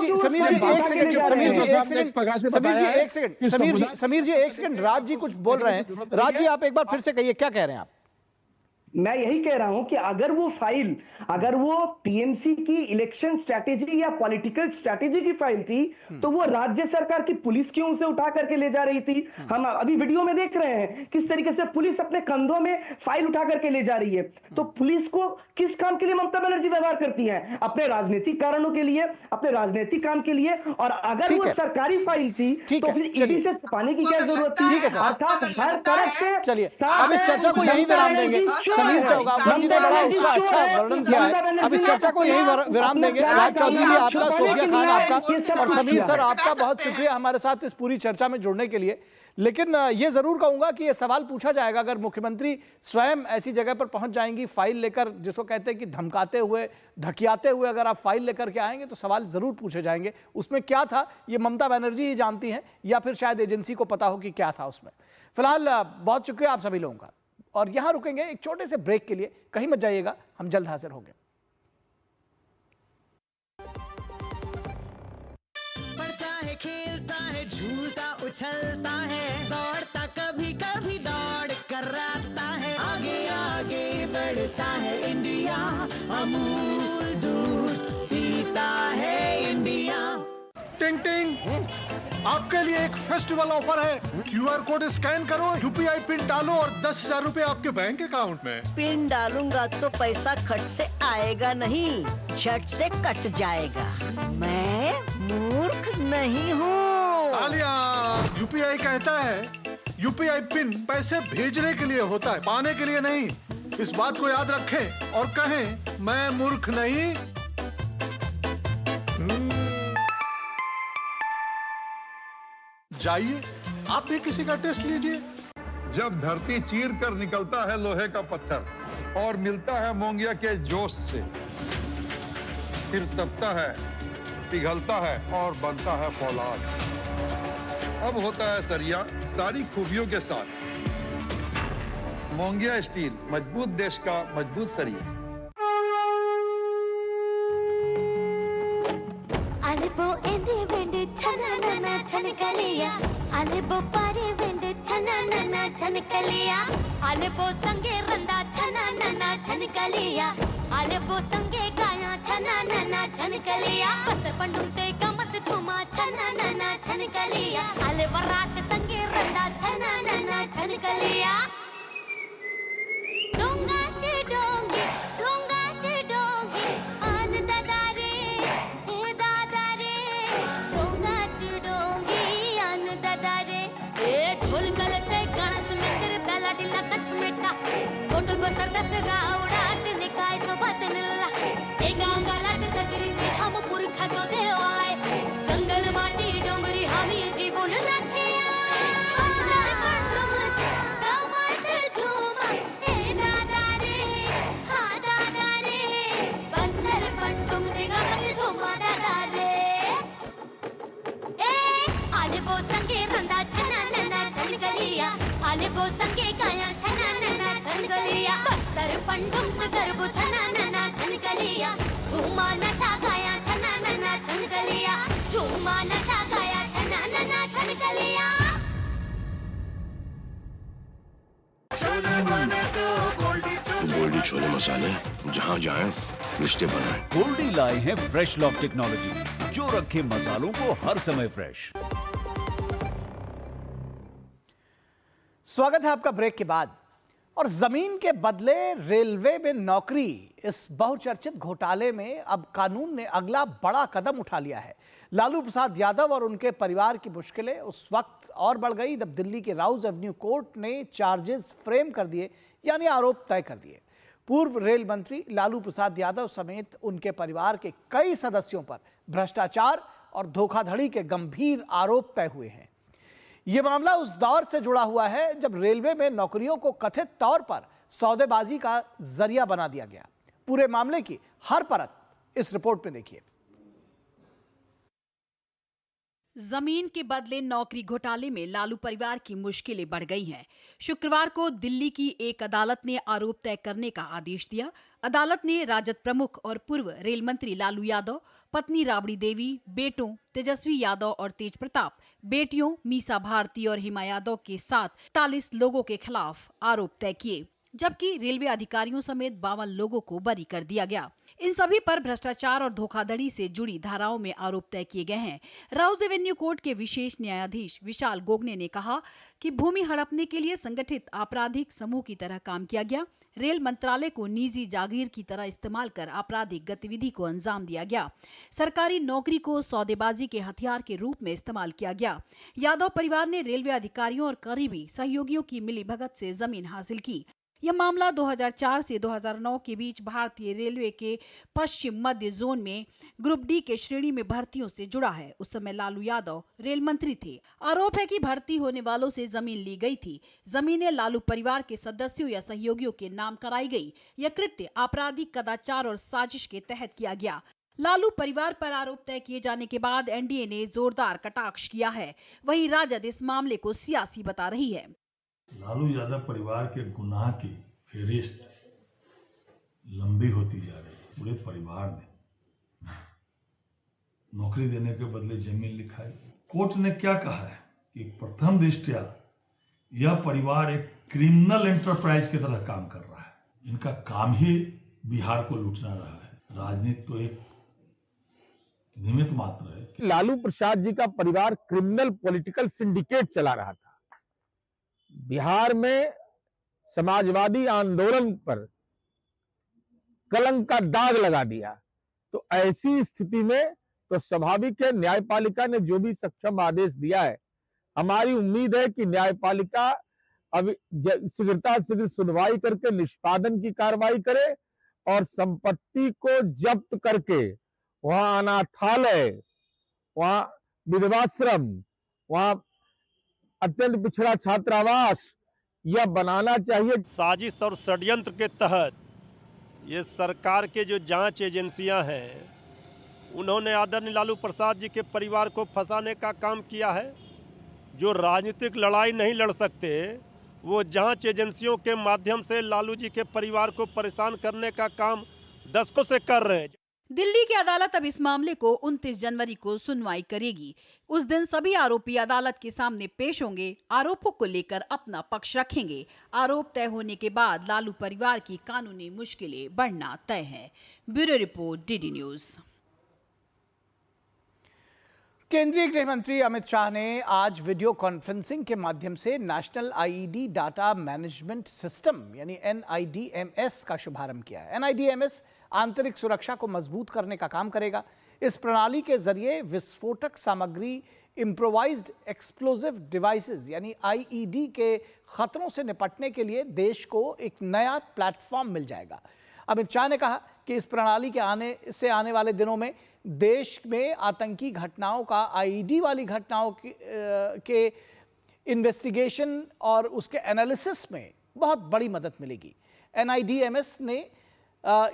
जी एक सेकंड, राज जी कुछ बोल रहे हैं। राज जी आप एक बार फिर से कहिए, क्या कह रहे हैं आप? मैं यही कह रहा हूं कि अगर वो टीएमसी की इलेक्शन स्ट्रैटेजी या पॉलिटिकल स्ट्रैटेजी की फाइल थी तो वो राज्य सरकार की पुलिस क्यों उसे उठा करके ले जा रही थी? हम अभी वीडियो में देख रहे हैं किस तरीके से पुलिस अपने कंधों में फाइल उठा करके ले जा रही है। तो पुलिस को किस काम के लिए ममता बनर्जी व्यवहार करती है? अपने राजनीतिक कारणों के लिए, अपने राजनीतिक काम के लिए। और अगर वो सरकारी फाइल थी तो फिर ईडी से छुपाने की क्या जरूरत थी? अर्थात हर तरफ से। चलिए अब इस चर्चा को यहीं विराम देंगे। समीर चौगावकर जी ने बड़ा उसका अच्छा वर्णन किया है। अब इस चर्चा को यहीं विराम देंगे। राज चौधरी जी आपका, सोफिया खान आपका और समीर सर आपका बहुत शुक्रिया हमारे साथ इस पूरी चर्चा में जुड़ने के लिए। लेकिन ये जरूर कहूंगा कि ये सवाल पूछा जाएगा अगर मुख्यमंत्री स्वयं ऐसी जगह पर पहुंच जाएंगी फाइल लेकर, जिसको कहते हैं कि धमकाते हुए, धकियाते हुए अगर आप फाइल लेकर के आएंगे तो सवाल जरूर पूछे जाएंगे उसमें क्या था, ये ममता बनर्जी ही जानती हैं या फिर शायद एजेंसी को पता हो कि क्या था उसमें। फिलहाल बहुत शुक्रिया आप सभी लोगों का और यहां रुकेंगे एक छोटे से ब्रेक के लिए। कहीं मत जाइएगा, हम जल्द हाजिर होंगे। बढ़ता है, खेलता है, झूलता उछलता है, दौड़ता कभी कभी दौड़ कराता है, आगे आगे बढ़ता है इंडिया, अमूल दूध पीता है इंडिया। टिंग टिंग, आपके लिए एक फेस्टिवल ऑफर है। क्यूआर कोड स्कैन करो, यूपीआई पिन डालो और 10,000 रुपए आपके बैंक अकाउंट में। पिन डालूंगा तो पैसा खट से आएगा नहीं, झट से कट जाएगा। मैं मूर्ख नहीं हूँ। तालियां। यूपीआई कहता है यूपीआई पिन पैसे भेजने के लिए होता है, पाने के लिए नहीं। इस बात को याद रखें और कहें मैं मूर्ख नहीं। जाइए आप भी किसी का टेस्ट लीजिए। जब धरती चीर कर निकलता है लोहे का पत्थर और मिलता है मोंगिया के जोश से, फिर तपता है, पिघलता है और बनता है फौलाद। अब होता है सरिया सारी खूबियों के साथ। मोंगिया स्टील, मजबूत देश का मजबूत सरिया। అలెపో ఎండి వెండి చననన చనకలియా, అలెపో పారే వెండి చననన చనకలియా, అలెపో సంగే రందా చననన చనకలియా, అలెపో సంగే గాయా చననన చనకలియా, బస్తర్ పండుంటే గమత్ ఝుమా చననన చనకలియా, అలెవరాట్ సంగే రందా చననన చనకలియా, డోంగాచి డోంగి డోంగాచి డోంగి ఆన్ దదారే ఏ దాదారే, డోంగాచి డోంగి ఆన్ దదారే, ఏ ढोल गलते गणस में तेरे बेला डिला कच मिठा, गोट गोतर दसरा उड़ाट निकाय सोबत निल्ला, ए गांगा लाट सगरी में हम पुरखा जो देवाय, जंगल माटी डोंगरी हामी जीवन नथिया, अंदर पंडुम गमत झूमा ए दादारे, हाँ दादारे, बस्तर पंडुम गमत झूमा दादारे, ए आलेपो संगे रंदा छननना छनगलिया, आलेपो संगे गाया छननना छनगलिया, बस्तर पंडुम गरबो छननना छनगलिया, झूमा नचा गाया छननना छनगलिया, झूमा नचा गाया छननना छनगलिया। गोल्डी छोले मसाले, जहाँ जाएं रिश्ते बनाएं। गोल्डी लाए हैं फ्रेश लॉक टेक्नोलॉजी, जो रखे मसालों को हर समय फ्रेश। स्वागत है आपका ब्रेक के बाद। और जमीन के बदले रेलवे में नौकरी, इस बहुचर्चित घोटाले में अब कानून ने अगला बड़ा कदम उठा लिया है। लालू प्रसाद यादव और उनके परिवार की मुश्किलें उस वक्त और बढ़ गई जब दिल्ली के राउज एवेन्यू कोर्ट ने चार्जेस फ्रेम कर दिए, यानी आरोप तय कर दिए। पूर्व रेल मंत्री लालू प्रसाद यादव समेत उनके परिवार के कई सदस्यों पर भ्रष्टाचार और धोखाधड़ी के गंभीर आरोप तय हुए हैं। यह मामला उस दौर से जुड़ा हुआ है जब रेलवे में नौकरियों को कथित तौर पर सौदेबाजी का जरिया बना दिया गया। पूरे मामले की हर परत इस रिपोर्ट में देखिए। जमीन के बदले नौकरी घोटाले में लालू परिवार की मुश्किलें बढ़ गई हैं। शुक्रवार को दिल्ली की एक अदालत ने आरोप तय करने का आदेश दिया। अदालत ने राजद प्रमुख और पूर्व रेल मंत्री लालू यादव, पत्नी राबड़ी देवी, बेटों तेजस्वी यादव और तेज प्रताप, बेटियों मीसा भारती और हिमा यादव के साथ 41 लोगों के खिलाफ आरोप तय किए, जबकि रेलवे अधिकारियों समेत 52 लोगों को बरी कर दिया गया। इन सभी पर भ्रष्टाचार और धोखाधड़ी से जुड़ी धाराओं में आरोप तय किए गए हैं। राउज एवेन्यू कोर्ट के विशेष न्यायाधीश विशाल गोगने ने कहा कि भूमि हड़पने के लिए संगठित आपराधिक समूह की तरह काम किया गया। रेल मंत्रालय को निजी जागीर की तरह इस्तेमाल कर आपराधिक गतिविधि को अंजाम दिया गया। सरकारी नौकरी को सौदेबाजी के हथियार के रूप में इस्तेमाल किया गया। यादव परिवार ने रेलवे अधिकारियों और करीबी सहयोगियों की मिलीभगत से जमीन हासिल की। यह मामला 2004 से 2009 के बीच भारतीय रेलवे के पश्चिम मध्य जोन में ग्रुप डी के श्रेणी में भर्तियों से जुड़ा है। उस समय लालू यादव रेल मंत्री थे। आरोप है कि भर्ती होने वालों से जमीन ली गई थी। जमीनें लालू परिवार के सदस्यों या सहयोगियों के नाम कराई गई। यह कृत्य आपराधिक कदाचार और साजिश के तहत किया गया। लालू परिवार पर आरोप तय किए जाने के बाद एनडीए ने जोरदार कटाक्ष किया है। वहीं राजद इस मामले को सियासी बता रही है। लालू यादव परिवार के गुनाह की फेहरिस्त लंबी होती जा रही है। पूरे परिवार ने नौकरी देने के बदले जमीन लिखाई। कोर्ट ने क्या कहा है कि प्रथम दृष्टया यह परिवार एक क्रिमिनल एंटरप्राइज की तरह काम कर रहा है। इनका काम ही बिहार को लूटना रहा है। राजनीति तो एक निमित्त मात्र है। लालू प्रसाद जी का परिवार क्रिमिनल पॉलिटिकल सिंडिकेट चला रहा था। बिहार में समाजवादी आंदोलन पर कलंक का दाग लगा दिया। तो ऐसी स्थिति में तो स्वाभाविक है न्यायपालिका ने जो भी सक्षम आदेश दिया है, हमारी उम्मीद है कि न्यायपालिका अब शीघ्रता शीघ्र सुनवाई करके निष्पादन की कार्रवाई करे और संपत्ति को जब्त करके वहां अनाथालय, वहां विधवाश्रम, वहां अत्यंत पिछड़ा छात्रावास यह बनाना चाहिए। साजिश और षड्यंत्र के तहत ये सरकार के जो जांच एजेंसियां हैं, उन्होंने आदरणीय लालू प्रसाद जी के परिवार को फंसाने का काम किया है। जो राजनीतिक लड़ाई नहीं लड़ सकते, वो जांच एजेंसियों के माध्यम से लालू जी के परिवार को परेशान करने का काम दशकों से कर रहे हैं। दिल्ली की अदालत अब इस मामले को 29 जनवरी को सुनवाई करेगी। उस दिन सभी आरोपी अदालत के सामने पेश होंगे, आरोपों को लेकर अपना पक्ष रखेंगे। आरोप तय होने के बाद लालू परिवार की कानूनी मुश्किलें बढ़ना तय है। Bureau report, DD news. केंद्रीय गृह मंत्री अमित शाह ने आज वीडियो कॉन्फ्रेंसिंग के माध्यम से national IED data management system यानी NIDMS का शुभारंभ किया है। NIDMS आंतरिक सुरक्षा को मजबूत करने का काम करेगा। इस प्रणाली के जरिए विस्फोटक सामग्री, इम्प्रोवाइज्ड एक्सप्लोजिव डिवाइसेस यानी IED के खतरों से निपटने के लिए देश को एक नया प्लेटफॉर्म मिल जाएगा। अमित शाह ने कहा कि इस प्रणाली के आने वाले दिनों में देश में आतंकी घटनाओं का IED वाली घटनाओं के इन्वेस्टिगेशन और उसके एनालिसिस में बहुत बड़ी मदद मिलेगी। NIDMS ने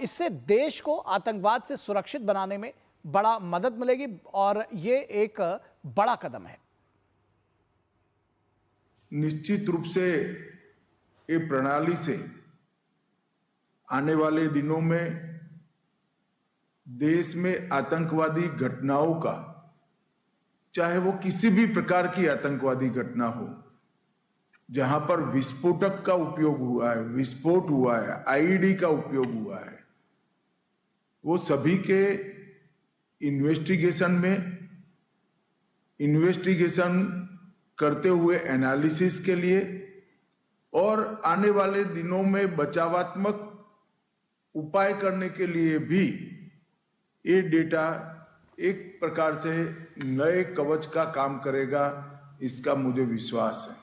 इससे देश को आतंकवाद से सुरक्षित बनाने में बड़ा मदद मिलेगी और ये एक बड़ा कदम है। निश्चित रूप से ये प्रणाली से आने वाले दिनों में देश में आतंकवादी घटनाओं का, चाहे वो किसी भी प्रकार की आतंकवादी घटना हो, जहां पर विस्फोटक का उपयोग हुआ है, विस्फोट हुआ है, IED का उपयोग हुआ है, वो सभी के इन्वेस्टिगेशन करते हुए एनालिसिस के लिए और आने वाले दिनों में बचावात्मक उपाय करने के लिए भी ये डेटा एक प्रकार से नए कवच का काम करेगा, इसका मुझे विश्वास है।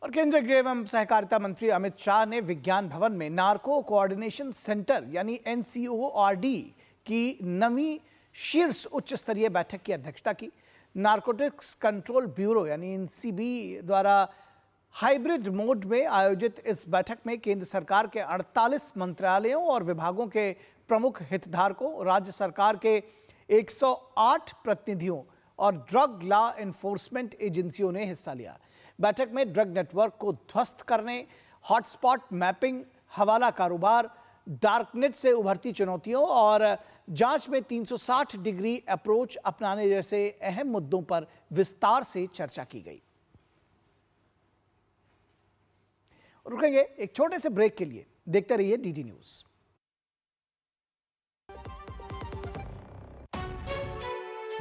और केंद्रीय गृह एवं सहकारिता मंत्री अमित शाह ने विज्ञान भवन में नार्को कोऑर्डिनेशन सेंटर यानी NCORD की नवीं शीर्ष उच्च स्तरीय बैठक की अध्यक्षता की। नारकोटिक्स कंट्रोल ब्यूरो यानी NCB द्वारा हाइब्रिड मोड में आयोजित इस बैठक में केंद्र सरकार के 48 मंत्रालयों और विभागों के प्रमुख हितधारकों, राज्य सरकार के 108 प्रतिनिधियों और ड्रग लॉ एनफोर्समेंट एजेंसियों ने हिस्सा लिया। बैठक में ड्रग नेटवर्क को ध्वस्त करने, हॉटस्पॉट मैपिंग, हवाला कारोबार, डार्कनेट से उभरती चुनौतियों और जांच में 360 डिग्री अप्रोच अपनाने जैसे अहम मुद्दों पर विस्तार से चर्चा की गई। रुकेंगे एक छोटे से ब्रेक के लिए, देखते रहिए डीडी न्यूज।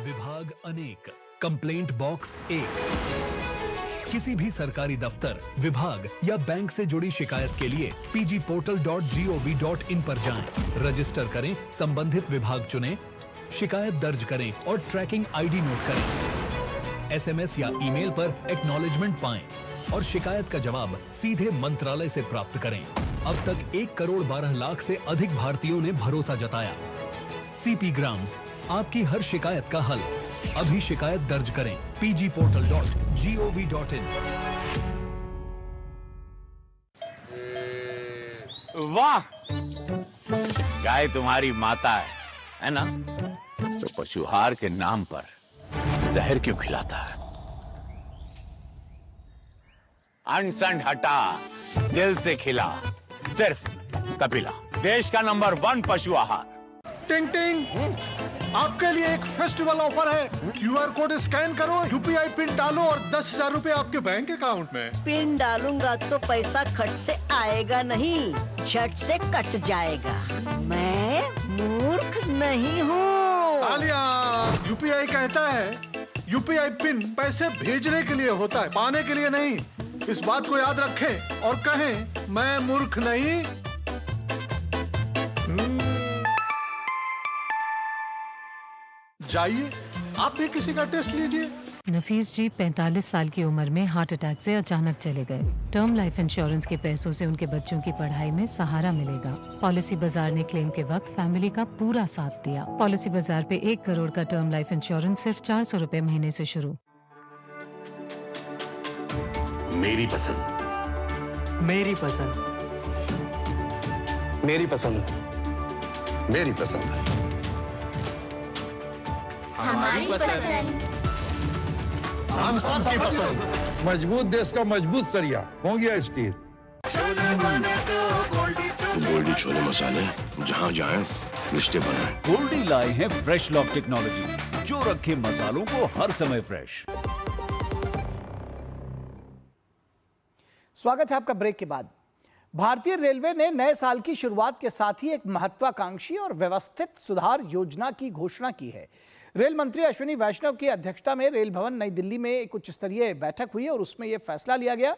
विभाग अनेक, कंप्लेंट बॉक्स 1। किसी भी सरकारी दफ्तर, विभाग या बैंक से जुड़ी शिकायत के लिए pgportal.gov.in पर जाएं, रजिस्टर करें, संबंधित विभाग चुनें, शिकायत दर्ज करें और ट्रैकिंग आईडी नोट करें। एसएमएस या ईमेल पर एक्नॉलेजमेंट पाएं और शिकायत का जवाब सीधे मंत्रालय से प्राप्त करें। अब तक 1 करोड़ 12 लाख से अधिक भारतीयों ने भरोसा जताया। सीपी ग्राम्स, आपकी हर शिकायत का हल। अभी शिकायत दर्ज करें pgportal.gov.in। वाह, गाय तुम्हारी माता है ना? तो पशुहार के नाम पर जहर क्यों खिलाता है? अनसन हटा, दिल से खिला, सिर्फ कपिला, देश का नंबर 1 पशु आहार। टिंग टिंग, आपके लिए एक फेस्टिवल ऑफर है। क्यूआर कोड स्कैन करो, यूपीआई पिन डालो और 10,000 रुपए आपके बैंक अकाउंट में। पिन डालूंगा तो पैसा खट से आएगा नहीं, झट से कट जाएगा। मैं मूर्ख नहीं हूँ। आलिया, यूपीआई कहता है यूपीआई पिन पैसे भेजने के लिए होता है, पाने के लिए नहीं। इस बात को याद रखें और कहें, मैं मूर्ख नहीं। जाइए, आप भी किसी का टेस्ट लीजिए। नफीस जी 45 साल की उम्र में हार्ट अटैक से अचानक चले गए। टर्म लाइफ इंश्योरेंस के पैसों से उनके बच्चों की पढ़ाई में सहारा मिलेगा। पॉलिसी बाजार ने क्लेम के वक्त फैमिली का पूरा साथ दिया। पॉलिसी बाजार पे 1 करोड़ का टर्म लाइफ इंश्योरेंस सिर्फ 400 रुपए महीने से शुरू। मेरी पसंद, मेरी पसंद, मेरी पसंद, मेरी पसंद, हमारी पसंद, हम सबकी पसंद। मजबूत देश का मजबूत सरिया होंगे स्टील। गोल्डी छोले मसाले, जहाँ जाए रिश्ते बनाए। गोल्डी लाए हैं फ्रेश लॉक टेक्नोलॉजी, जो रखे मसालों को हर समय फ्रेश। स्वागत है आपका ब्रेक के बाद। भारतीय रेलवे ने नए साल की शुरुआत के साथ ही एक महत्वाकांक्षी और व्यवस्थित सुधार योजना की घोषणा की है। रेल मंत्री अश्विनी वैष्णव की अध्यक्षता में रेल भवन नई दिल्ली में एक उच्च स्तरीय बैठक हुई और उसमें यह फैसला लिया गया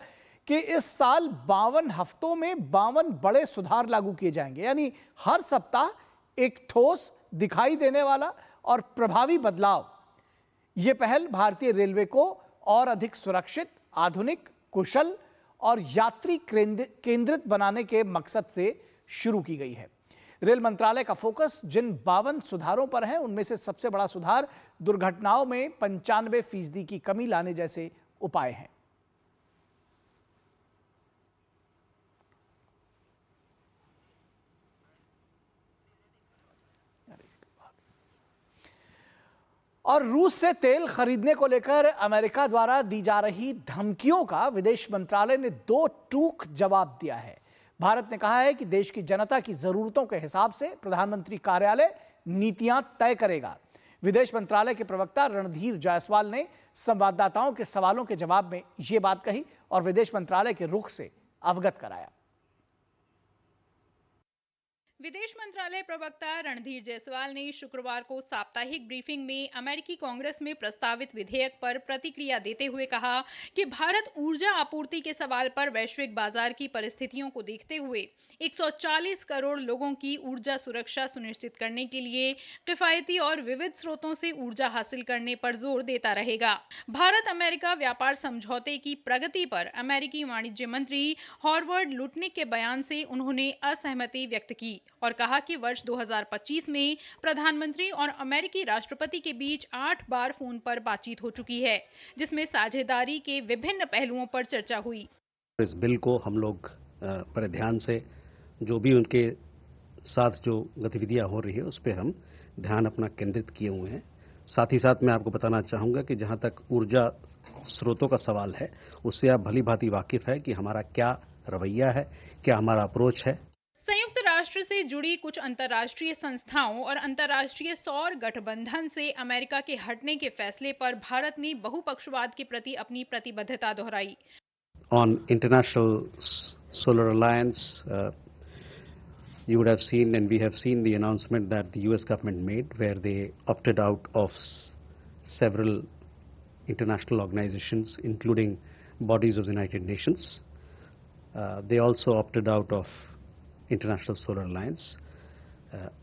कि इस साल 52 हफ्तों में 52 बड़े सुधार लागू किए जाएंगे। यानी हर सप्ताह एक ठोस, दिखाई देने वाला और प्रभावी बदलाव। ये पहल भारतीय रेलवे को और अधिक सुरक्षित, आधुनिक, कुशल और यात्री केंद्रित बनाने के मकसद से शुरू की गई है। रेल मंत्रालय का फोकस जिन 52 सुधारों पर है, उनमें से सबसे बड़ा सुधार दुर्घटनाओं में 95% की कमी लाने जैसे उपाय हैं। और रूस से तेल खरीदने को लेकर अमेरिका द्वारा दी जा रही धमकियों का विदेश मंत्रालय ने 2 टूक जवाब दिया है। भारत ने कहा है कि देश की जनता की जरूरतों के हिसाब से प्रधानमंत्री कार्यालय नीतियां तय करेगा। विदेश मंत्रालय के प्रवक्ता रणधीर जायसवाल ने संवाददाताओं के सवालों के जवाब में यह बात कही और विदेश मंत्रालय के रुख से अवगत कराया। विदेश मंत्रालय प्रवक्ता रणधीर जायसवाल ने शुक्रवार को साप्ताहिक ब्रीफिंग में अमेरिकी कांग्रेस में प्रस्तावित विधेयक पर प्रतिक्रिया देते हुए कहा कि भारत ऊर्जा आपूर्ति के सवाल पर वैश्विक बाजार की परिस्थितियों को देखते हुए 140 करोड़ लोगों की ऊर्जा सुरक्षा सुनिश्चित करने के लिए किफायती और विविध स्रोतों से ऊर्जा हासिल करने पर जोर देता रहेगा। भारत अमेरिका व्यापार समझौते की प्रगति पर अमेरिकी वाणिज्य मंत्री हॉवर्ड लुटनिक के बयान से उन्होंने असहमति व्यक्त की और कहा कि वर्ष 2025 में प्रधानमंत्री और अमेरिकी राष्ट्रपति के बीच 8 बार फोन पर बातचीत हो चुकी है, जिसमें साझेदारी के विभिन्न पहलुओं पर चर्चा हुई। इस बिल को हम लोग बड़े ध्यान से, जो भी उनके साथ जो गतिविधियां हो रही है, उस पर हम ध्यान अपना केंद्रित किए हुए हैं। साथ ही साथ मैं आपको बताना चाहूँगा कि जहाँ तक ऊर्जा स्रोतों का सवाल है, उससे आप भली भांति वाकिफ़ है कि हमारा क्या रवैया है, क्या हमारा अप्रोच है। संयुक्त राष्ट्र से जुड़ी कुछ अंतर्राष्ट्रीय संस्थाओं और अंतर्राष्ट्रीय सौर गठबंधन से अमेरिका के हटने के फैसले पर भारत ने बहुपक्षवाद के प्रति अपनी प्रतिबद्धता दोहराई। On International Solar Alliance, you would have seen, and we have seen the announcement that the US government made, where they opted out of several international organizations, including bodies of the United Nations. They also opted out of International Solar Alliance.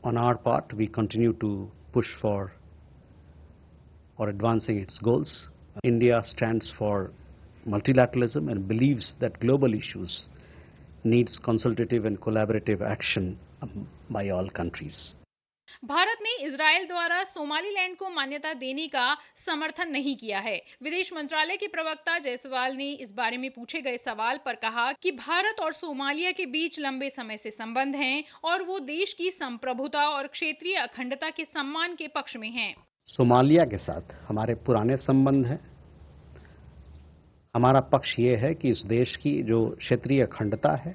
On our part, we continue to push for or advancing its goals. India stands for multilateralism and believes that global issues needs consultative and collaborative action by all countries. Bharat ने Israel द्वारा Somaliland को मान्यता देने का समर्थन नहीं किया है। विदेश मंत्रालय के प्रवक्ता जायसवाल ने इस बारे में पूछे गए सवाल पर कहा कि भारत और सोमालिया के बीच लंबे समय से संबंध हैं और वो देश की संप्रभुता और क्षेत्रीय अखंडता के सम्मान के पक्ष में हैं। सोमालिया के साथ हमारे पुराने संबंध हैं। हमारा पक्ष ये है कि इस देश की जो क्षेत्रीय अखंडता है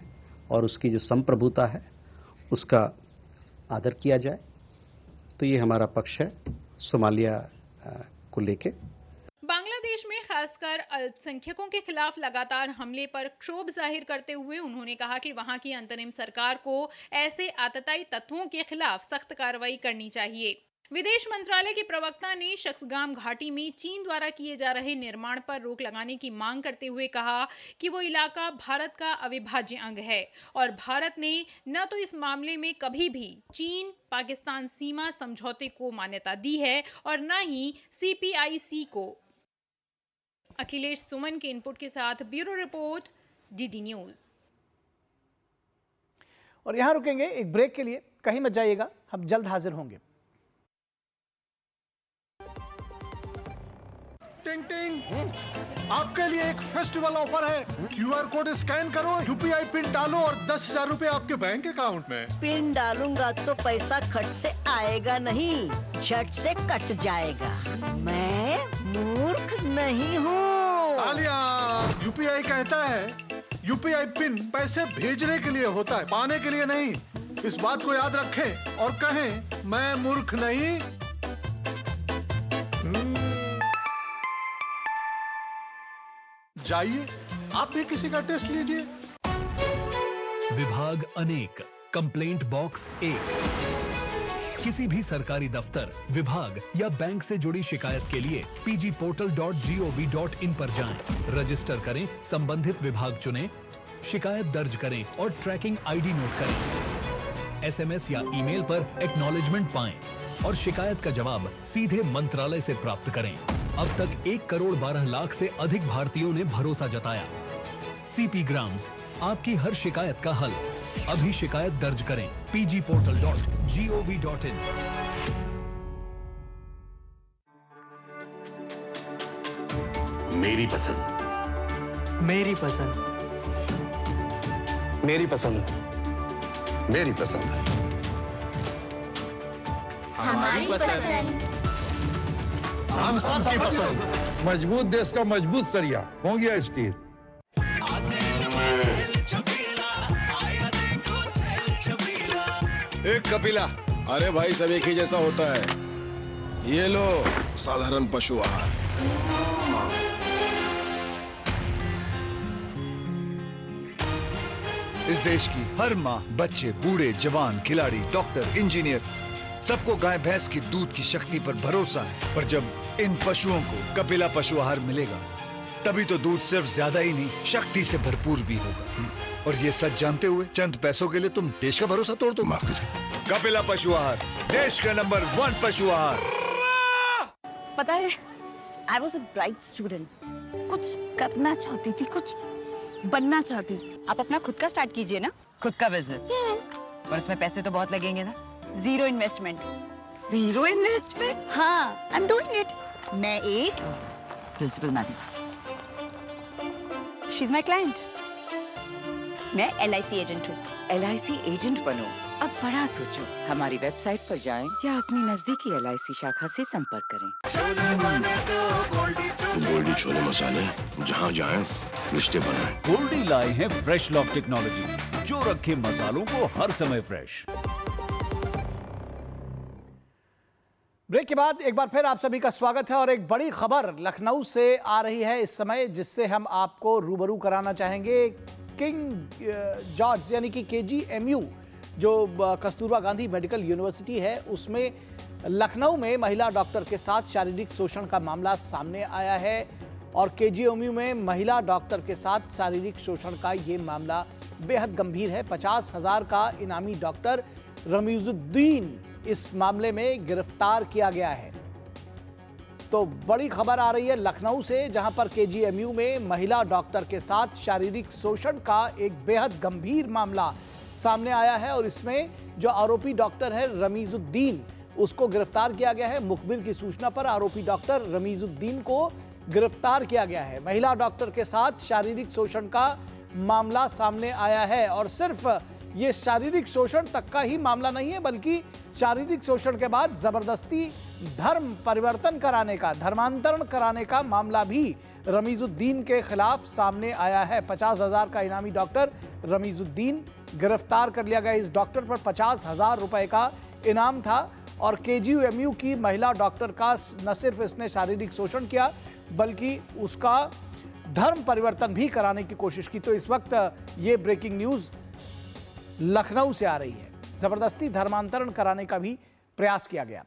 और उसकी जो संप्रभुता है, उसका आदर किया जाए। तो ये हमारा पक्ष है सोमालिया को लेके। बांग्लादेश में खासकर अल्पसंख्यकों के खिलाफ लगातार हमले पर क्षोभ जाहिर करते हुए उन्होंने कहा कि वहां की अंतरिम सरकार को ऐसे आतताई तत्वों के खिलाफ सख्त कार्रवाई करनी चाहिए। विदेश मंत्रालय के प्रवक्ता ने शक्सगाम घाटी में चीन द्वारा किए जा रहे निर्माण पर रोक लगाने की मांग करते हुए कहा कि वो इलाका भारत का अविभाज्य अंग है और भारत ने न तो इस मामले में कभी भी चीन पाकिस्तान सीमा समझौते को मान्यता दी है और न ही CPIC को। अखिलेश सुमन के इनपुट के साथ ब्यूरो रिपोर्ट, DD न्यूज। और यहां रुकेंगे एक ब्रेक के लिए, कहीं मत जाइएगा, हम जल्द हाजिर होंगे। टिंग टिंग, आपके लिए एक फेस्टिवल ऑफर है। QR कोड स्कैन करो, UPI पिन डालो और 10,000 रुपए आपके बैंक अकाउंट में। पिन डालूंगा तो पैसा खट से आएगा नहीं, झट से कट जाएगा। मैं मूर्ख नहीं हूँ। तालियां। UPI कहता है UPI पिन पैसे भेजने के लिए होता है, पाने के लिए नहीं। इस बात को याद रखें और कहें, मैं मूर्ख नहीं। जाइए, आप भी किसी का टेस्ट लीजिए। विभाग अनेक, कंप्लेंट बॉक्स 1। किसी भी सरकारी दफ्तर, विभाग या बैंक से जुड़ी शिकायत के लिए pgportal.gov.in पर जाएं, रजिस्टर करें, संबंधित विभाग चुनें, शिकायत दर्ज करें और ट्रैकिंग ID नोट करें। SMS या ईमेल पर एक्नॉलेजमेंट पाएं और शिकायत का जवाब सीधे मंत्रालय से प्राप्त करें। अब तक 1 करोड़ 12 लाख से अधिक भारतीयों ने भरोसा जताया। CP ग्राम्स, आपकी हर शिकायत का हल। अभी शिकायत दर्ज करें pgportal.gov.in। मेरी पसंद, मेरी पसंद, मेरी पसंद, मेरी पसंद, हमारी पसंद। हम सबकी पसंद। मजबूत देश का मजबूत सरिया हो गया स्टील। एक कपिला। अरे भाई, सब एक ही जैसा होता है। ये लो साधारण पशु आहार। इस देश की हर माँ, बच्चे, बूढ़े, जवान, खिलाड़ी, डॉक्टर, इंजीनियर, सबको गाय भैंस की दूध की शक्ति पर भरोसा है। पर जब इन पशुओं को कपिला पशु आहार मिलेगा, तभी तो दूध सिर्फ ज्यादा ही नहीं, शक्ति से भरपूर भी होगा। और ये सच जानते हुए चंद पैसों के लिए तुम देश का भरोसा तोड़ दो। कपिला पशु आहार, देश का नंबर 1 पशु आहार। पता है, I was a bright student. कुछ करना चाहती थी, कुछ बनना चाहती थी। आप अपना खुद का स्टार्ट कीजिए ना। खुद का बिजनेस? और उसमें पैसे तो बहुत लगेंगे ना? Zero investment. Zero investment? हाँ, I'm doing it. मैं एक principal madam. She's my client. मैं LIC एजेंट हूँ। LIC एजेंट बनो? अब बड़ा सोचो, हमारी वेबसाइट पर जाएं या अपनी नजदीकी LIC शाखा से संपर्क करें। गोल्डी छोले मसाले, जहाँ जाएं रिश्ते बनाएं। गोल्डी लाए हैं फ्रेश लॉक टेक्नोलॉजी, जो रखे मसालों को हर समय फ्रेश। ब्रेक के बाद एक बार फिर आप सभी का स्वागत है और एक बड़ी खबर लखनऊ से आ रही है इस समय, जिससे हम आपको रूबरू कराना चाहेंगे। किंग जॉर्ज यानी कि KGMU जो कस्तूरबा गांधी मेडिकल यूनिवर्सिटी है, उसमें लखनऊ में महिला डॉक्टर के साथ शारीरिक शोषण का मामला सामने आया है और KGMU में महिला डॉक्टर के साथ शारीरिक शोषण का ये मामला बेहद गंभीर है। 50,000 का इनामी डॉक्टर रमीजुद्दीन इस मामले में गिरफ्तार किया गया है। तो बड़ी खबर आ रही है लखनऊ से, जहां पर KGMU में महिला डॉक्टर के साथ शारीरिक शोषण का एक बेहद गंभीर मामला सामने आया है और इसमें जो आरोपी डॉक्टर है रमीजुद्दीन, उसको गिरफ्तार किया गया है। मुखबिर की सूचना पर आरोपी डॉक्टर रमीजुद्दीन को गिरफ्तार किया गया है। महिला डॉक्टर के साथ शारीरिक शोषण का मामला सामने आया है और सिर्फ ये शारीरिक शोषण तक का ही मामला नहीं है, बल्कि शारीरिक शोषण के बाद जबरदस्ती धर्म परिवर्तन कराने का, धर्मांतरण कराने का मामला भी रमीजुद्दीन के खिलाफ सामने आया है। 50,000 का इनामी डॉक्टर रमीजुद्दीन गिरफ्तार कर लिया गया। इस डॉक्टर पर 50,000 रुपए का इनाम था और KGMU की महिला डॉक्टर का न सिर्फ इसने शारीरिक शोषण किया, बल्कि उसका धर्म परिवर्तन भी कराने की कोशिश की। तो इस वक्त ये ब्रेकिंग न्यूज लखनऊ से आ रही है। जबरदस्ती धर्मांतरण कराने का भी प्रयास किया गया।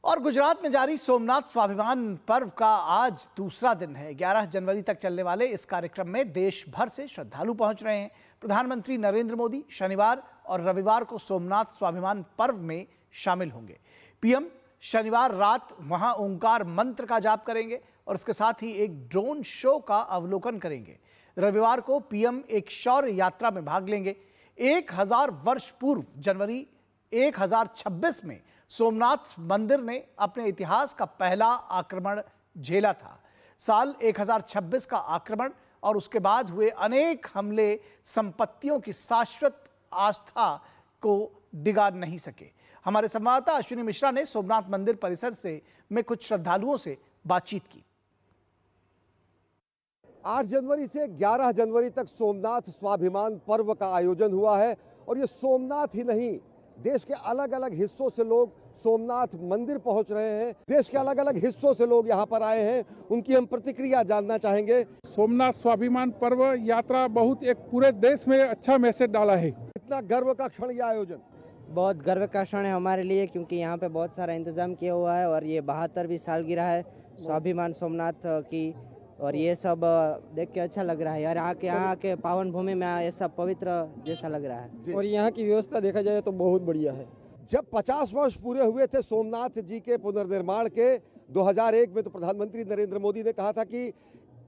और गुजरात में जारी सोमनाथ स्वाभिमान पर्व का आज दूसरा दिन है। 11 जनवरी तक चलने वाले इस कार्यक्रम में देश भर से श्रद्धालु पहुंच रहे हैं। प्रधानमंत्री नरेंद्र मोदी शनिवार और रविवार को सोमनाथ स्वाभिमान पर्व में शामिल होंगे। PM शनिवार रात वहां ओंकार मंत्र का जाप करेंगे और इसके साथ ही एक ड्रोन शो का अवलोकन करेंगे। रविवार को PM एक शौर्य यात्रा में भाग लेंगे। 1000 वर्ष पूर्व जनवरी 1026 में सोमनाथ मंदिर ने अपने इतिहास का पहला आक्रमण झेला था। साल 1026 का आक्रमण और उसके बाद हुए अनेक हमले संपत्तियों की शाश्वत आस्था को डिगा नहीं सके। हमारे संवाददाता अश्विनी मिश्रा ने सोमनाथ मंदिर परिसर से में कुछ श्रद्धालुओं से बातचीत की। 8 जनवरी से 11 जनवरी तक सोमनाथ स्वाभिमान पर्व का आयोजन हुआ है और ये सोमनाथ ही नहीं, देश के अलग अलग हिस्सों से लोग सोमनाथ मंदिर पहुंच रहे हैं। देश के अलग अलग हिस्सों से लोग यहाँ पर आए हैं, उनकी हम प्रतिक्रिया जानना चाहेंगे। सोमनाथ स्वाभिमान पर्व यात्रा बहुत एक पूरे देश में अच्छा मैसेज डाला है। इतना गर्व का क्षण ये आयोजन, बहुत गर्व का क्षण है हमारे लिए, क्योंकि यहाँ पे बहुत सारा इंतजाम किया हुआ है और ये 72वीं सालगिरह है स्वाभिमान सोमनाथ की और ये सब देख के अच्छा लग रहा है यार। यहाँ के पावन भूमि में ये सब पवित्र जैसा लग रहा है और यहाँ की व्यवस्था देखा जाए तो बहुत बढ़िया है। जब 50 वर्ष पूरे हुए थे सोमनाथ जी के पुनर्निर्माण के 2001 में, तो प्रधानमंत्री नरेंद्र मोदी ने कहा था कि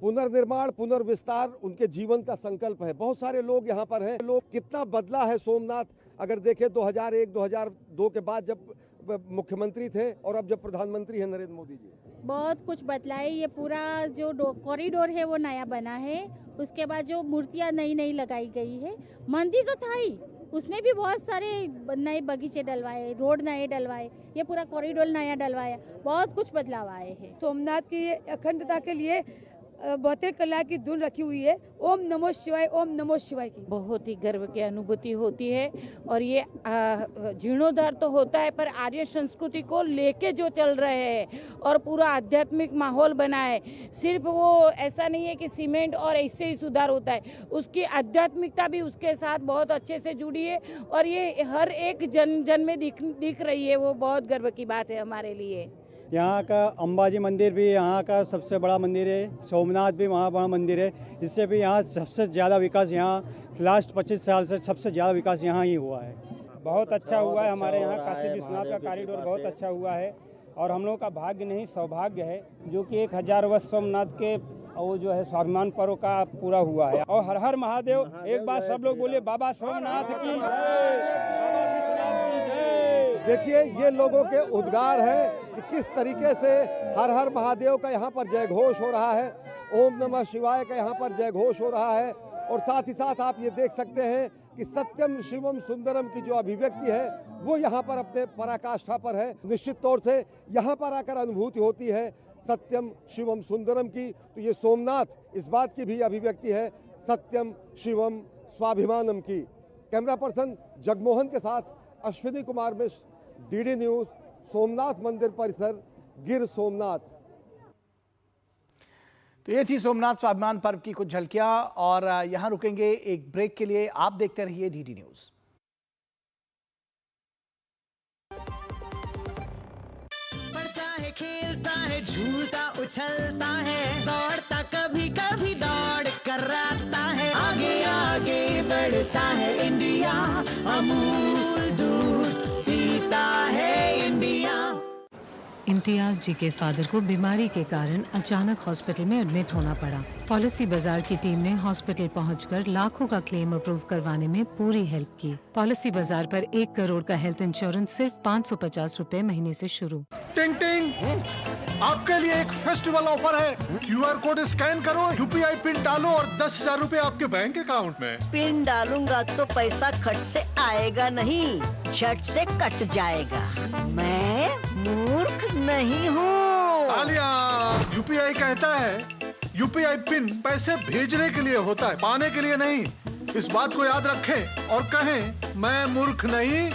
पुनर्निर्माण पुनर्विस्तार उनके जीवन का संकल्प है। बहुत सारे लोग यहाँ पर हैं। लोग कितना बदला है सोमनाथ, अगर देखें 2001-2002 के बाद जब मुख्यमंत्री थे और अब जब प्रधानमंत्री हैं नरेंद्र मोदी जी, बहुत कुछ बदला है। ये पूरा जो कॉरिडोर है वो नया बना है, उसके बाद जो मूर्तियाँ नई नई लगाई गई है। मंदिर तो था ही, उसमें भी बहुत सारे नए बगीचे डलवाए, रोड नए डलवाए, ये पूरा कॉरिडोर नया डलवाया, बहुत कुछ बदलाव आए हैं। सोमनाथ की अखंडता के लिए 72 कला की धुन रखी हुई है, ओम नमो शिवाय, ओम नमो शिवाय की। बहुत ही गर्व की अनुभूति होती है और ये जीर्णोद्धार तो होता है, पर आर्य संस्कृति को लेके जो चल रहे हैं और पूरा आध्यात्मिक माहौल बना है। सिर्फ वो ऐसा नहीं है कि सीमेंट और ऐसे ही सुधार होता है, उसकी आध्यात्मिकता भी उसके साथ बहुत अच्छे से जुड़ी है और ये हर एक जन में दिख रही है। वो बहुत गर्व की बात है हमारे लिए। यहाँ का अंबाजी मंदिर भी यहाँ का सबसे बड़ा मंदिर है, सोमनाथ भी वहाँ बड़ा मंदिर है। इससे भी यहाँ सबसे ज़्यादा विकास, यहाँ लास्ट 25 साल से सबसे ज़्यादा विकास यहाँ ही हुआ है। बहुत अच्छा हुआ है हमारे यहाँ। काशी विश्वनाथ का कॉरिडोर बहुत अच्छा हुआ है और हम लोगों का भाग्य नहीं सौभाग्य है जो कि 1000 वर्ष सोमनाथ के वो जो है स्वाभिमान पर्व का पूरा हुआ है। और हर हर महादेव। एक बार सब लोग बोलिए बाबा सोमनाथ की जय। देखिए ये लोगों के उद्गार है कि किस तरीके से हर हर महादेव का यहाँ पर जय घोष हो रहा है, ओम नमः शिवाय का यहाँ पर जय घोष हो रहा है और साथ ही साथ आप ये देख सकते हैं कि सत्यम शिवम सुंदरम की जो अभिव्यक्ति है वो यहाँ पर अपने पराकाष्ठा पर है। निश्चित तौर से यहाँ पर आकर अनुभूति होती है सत्यम शिवम सुंदरम की। तो ये सोमनाथ इस बात की भी अभिव्यक्ति है सत्यम शिवम स्वाभिमानम की। कैमरा पर्सन जगमोहन के साथ अश्विनी कुमार मिश्र, डीडी न्यूज, सोमनाथ मंदिर परिसर, गिर सोमनाथ। तो ये थी सोमनाथ स्वाभिमान पर्व की कुछ झलकियां और यहां रुकेंगे एक ब्रेक के लिए। आप देखते रहिए डीडी न्यूज। बढ़ता है, खेलता है, झूलता उछलता है, दौड़ता कभी कभी दौड़ कराता है, आगे आगे बढ़ता है इंडिया, अमूल दूध पीता है इंडिया। इम्तियाज जी के फादर को बीमारी के कारण अचानक हॉस्पिटल में एडमिट होना पड़ा। पॉलिसी बाजार की टीम ने हॉस्पिटल पहुंचकर लाखों का क्लेम अप्रूव करवाने में पूरी हेल्प की। पॉलिसी बाजार पर 1 करोड़ का हेल्थ इंश्योरेंस सिर्फ 550 रुपए महीने से शुरू। टिंग टिंग, आपके लिए एक फेस्टिवल ऑफर है। QR कोड स्कैन करो, UPI पिन डालो और 10,000 रुपए आपके बैंक अकाउंट में। पिन डालूंगा तो पैसा खट से आएगा नहीं, झट से कट जाएगा। मैं मूर्ख नहीं हूँ। आलिया, UPI कहता है UPI पिन पैसे भेजने के लिए होता है, पाने के लिए नहीं। इस बात को याद रखें और कहें मैं मूर्ख नहीं।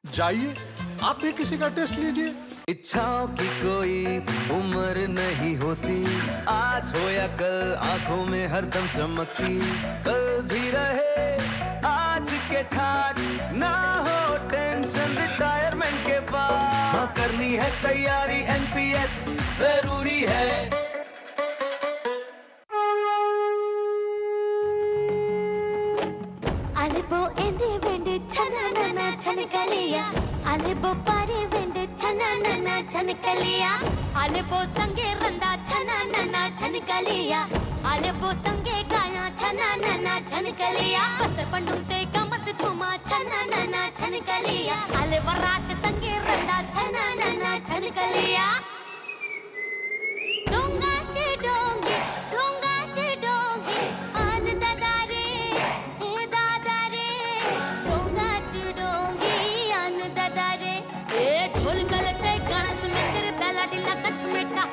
जाइए आप भी किसी का टेस्ट लीजिए। इच्छाओं की कोई उम्र नहीं होती, आज हो या कल आंखों में हरदम चमकती, कल भी रहे आज के ठाट, ना हो टेंशन रिटायरमेंट के बाद, हाँ करनी है तैयारी NPS जरूरी है। अलेबो एंडे वेंडे छना नना छनकलिया, अलेबो पारे वेंडे छना नना छनकलिया, अलेबो संगे रंदा छना नना छनकलिया, अलेबो संगे गाया छना नना छनकलिया, बस्तर पंडुते गमत झूमा छना नना छनकलिया, अलेबो रात संगे रंदा छना नना छनकलिया। डोंगा चे डोंगे, डोंगा चे डोंगे, आन दादा रे, ए दादा रे, डोंगा चे डोंगे, आन दादा रे, ए ढोल गलते गणस में तेरे बेला डिला कच मिठा,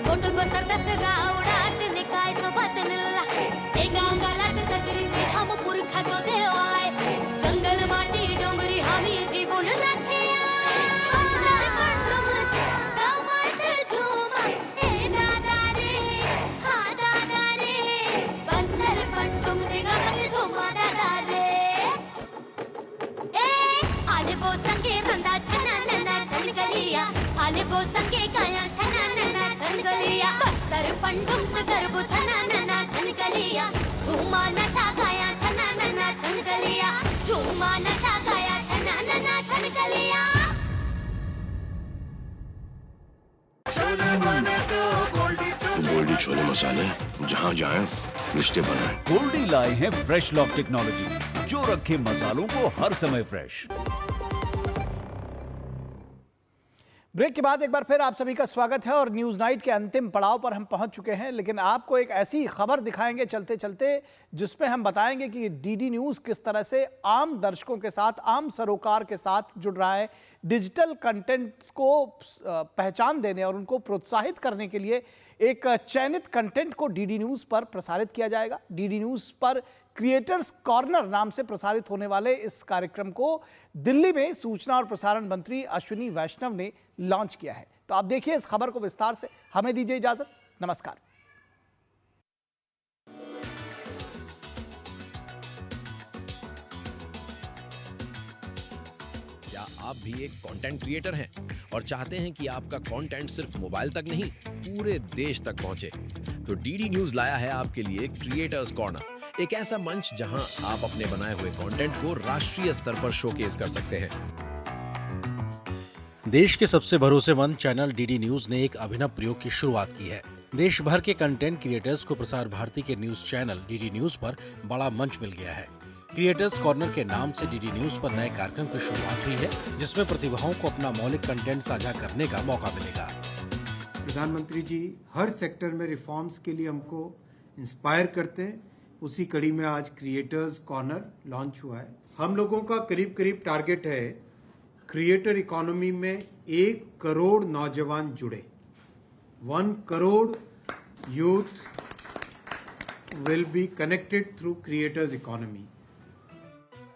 गोटो बसर दस रावड़ा निकाय सोबत निल्ला, ए गांगा लट सगरी में हम पुरखा तो देवाय, जंगल माटी डोंगरी हामी जीवन नथिया, अलेबो संगे गाया छना नना छनकलिया, बस्तर पंडुम गरबो छना नना छनकलिया, झूमा नचा गाया छना नना छनकलिया, झूमा नचा गाया छना नना छनकलिया। गोल्डी छोले मसाले, जहाँ जाए रिश्ते बनाए। गोल्डी लाए हैं फ्रेश लॉक टेक्नोलॉजी, जो रखे मसालों को हर समय फ्रेश। ब्रेक के बाद एक बार फिर आप सभी का स्वागत है और न्यूज़ नाइट के अंतिम पड़ाव पर हम पहुंच चुके हैं। लेकिन आपको एक ऐसी खबर दिखाएंगे चलते चलते जिसमें हम बताएंगे कि डीडी न्यूज़ किस तरह से आम दर्शकों के साथ, आम सरोकार के साथ जुड़ रहा है। डिजिटल कंटेंट को पहचान देने और उनको प्रोत्साहित करने के लिए एक चयनित कंटेंट को डीडी न्यूज़ पर प्रसारित किया जाएगा। डीडी न्यूज़ पर क्रिएटर्स कॉर्नर नाम से प्रसारित होने वाले इस कार्यक्रम को दिल्ली में सूचना और प्रसारण मंत्री अश्विनी वैष्णव ने लॉन्च किया है। तो आप देखिए इस खबर को विस्तार से। हमें दीजिए इजाजत, नमस्कार। क्या आप भी एक कंटेंट क्रिएटर हैं और चाहते हैं कि आपका कंटेंट सिर्फ मोबाइल तक नहीं पूरे देश तक पहुंचे? तो डीडी न्यूज़ लाया है आपके लिए क्रिएटर्स कॉर्नर, एक ऐसा मंच जहां आप अपने बनाए हुए कंटेंट को राष्ट्रीय स्तर पर शोकेस कर सकते हैं। देश के सबसे भरोसेमंद चैनल डीडी न्यूज़ ने एक अभिनव प्रयोग की शुरुआत की है। देश भर के कंटेंट क्रिएटर्स को प्रसार भारती के न्यूज चैनल डीडी न्यूज़ पर बड़ा मंच मिल गया है। क्रिएटर्स कॉर्नर के नाम से डीडी न्यूज़ पर नए कार्यक्रम की शुरुआत हुई है, जिसमें प्रतिभाओं को अपना मौलिक कंटेंट साझा करने का मौका मिलेगा। प्रधानमंत्री जी हर सेक्टर में रिफॉर्म्स के लिए हमको इंस्पायर करते हैं। उसी कड़ी में आज क्रिएटर्स कॉर्नर लॉन्च हुआ है। हम लोगों का करीब करीब टारगेट है क्रिएटर इकोनॉमी में 1 करोड़ नौजवान जुड़े। 1 crore youth will be connected through creators economy.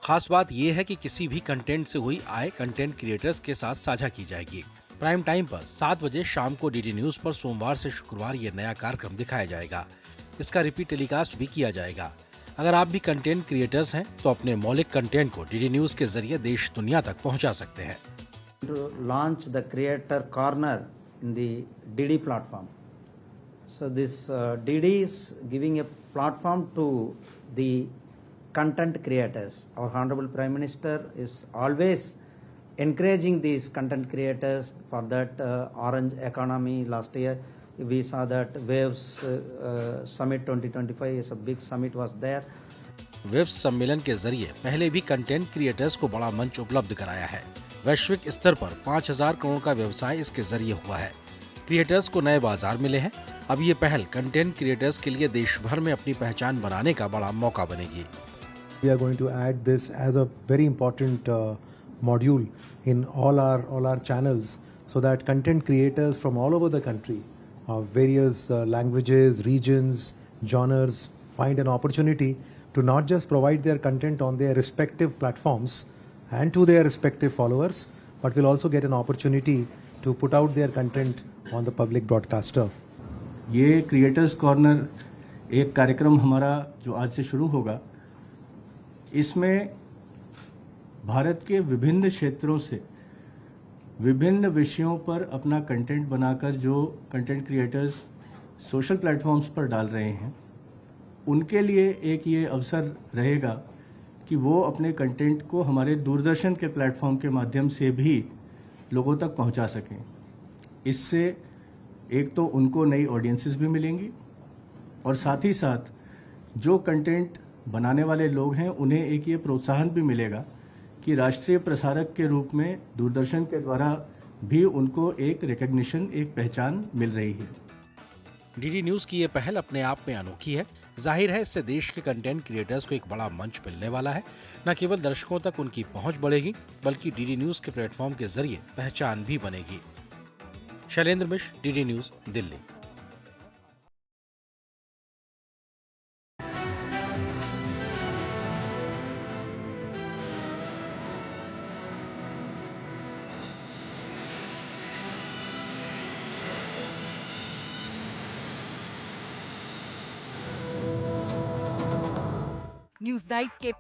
खास बात यह है कि किसी भी कंटेंट से हुई आय कंटेंट क्रिएटर्स के साथ साझा की जाएगी। प्राइम टाइम पर 7 बजे शाम को डीडी न्यूज पर सोमवार से शुक्रवार ये नया कार्यक्रम दिखाया जाएगा। इसका रिपीट टेलीकास्ट भी किया जाएगा। अगर आप भी कंटेंट क्रिएटर्स हैं तो अपने मौलिक कंटेंट को डीडी न्यूज के जरिए देश दुनिया तक पहुंचा सकते हैं। Launch the creator corner in the DD platform. So this DD is giving a platform to the content creators. Our Honorable Prime Minister is always encouraging these content creators. For that Orange Economy last year we saw that Waves Summit 2025 is a big summit was there. Waves सम्मेलन के जरिए पहले भी content creators को बड़ा मंच उपलब्ध कराया है। वैश्विक स्तर पर 5000 करोड़ का व्यवसाय इसके जरिए हुआ है। क्रिएटर्स को नए बाजार मिले हैं। अब ये पहल कंटेंट क्रिएटर्स के लिए देश भर में अपनी पहचान बनाने का बड़ा मौका बनेगी। We are going to add this as a very important module in all our channels, so that content creators from all over the country, of various languages, regions, genres, find an opportunity to not just provide their content on their respective platforms and to their respective followers, but will also get an opportunity to put out their content on the public broadcaster. ये creators corner एक कार्यक्रम हमारा जो आज से शुरू होगा, इसमें भारत के विभिन्न क्षेत्रों से विभिन्न विषयों पर अपना कंटेंट बनाकर जो कंटेंट क्रिएटर्स सोशल प्लेटफॉर्म्स पर डाल रहे हैं, उनके लिए एक ये अवसर रहेगा कि वो अपने कंटेंट को हमारे दूरदर्शन के प्लेटफॉर्म के माध्यम से भी लोगों तक पहुंचा सकें। इससे एक तो उनको नई ऑडियंसेस भी मिलेंगी और साथ ही साथ जो कंटेंट बनाने वाले लोग हैं उन्हें एक ये प्रोत्साहन भी मिलेगा कि राष्ट्रीय प्रसारक के रूप में दूरदर्शन के द्वारा भी उनको एक रिकॉग्निशन, एक पहचान मिल रही है। डीडी न्यूज की ये पहल अपने आप में अनोखी है। जाहिर है इससे देश के कंटेंट क्रिएटर्स को एक बड़ा मंच मिलने वाला है। न केवल दर्शकों तक उनकी पहुंच बढ़ेगी, बल्कि डीडी न्यूज के प्लेटफॉर्म के जरिए पहचान भी बनेगी। Shailendra Mishra, DD news, Delhi. News night के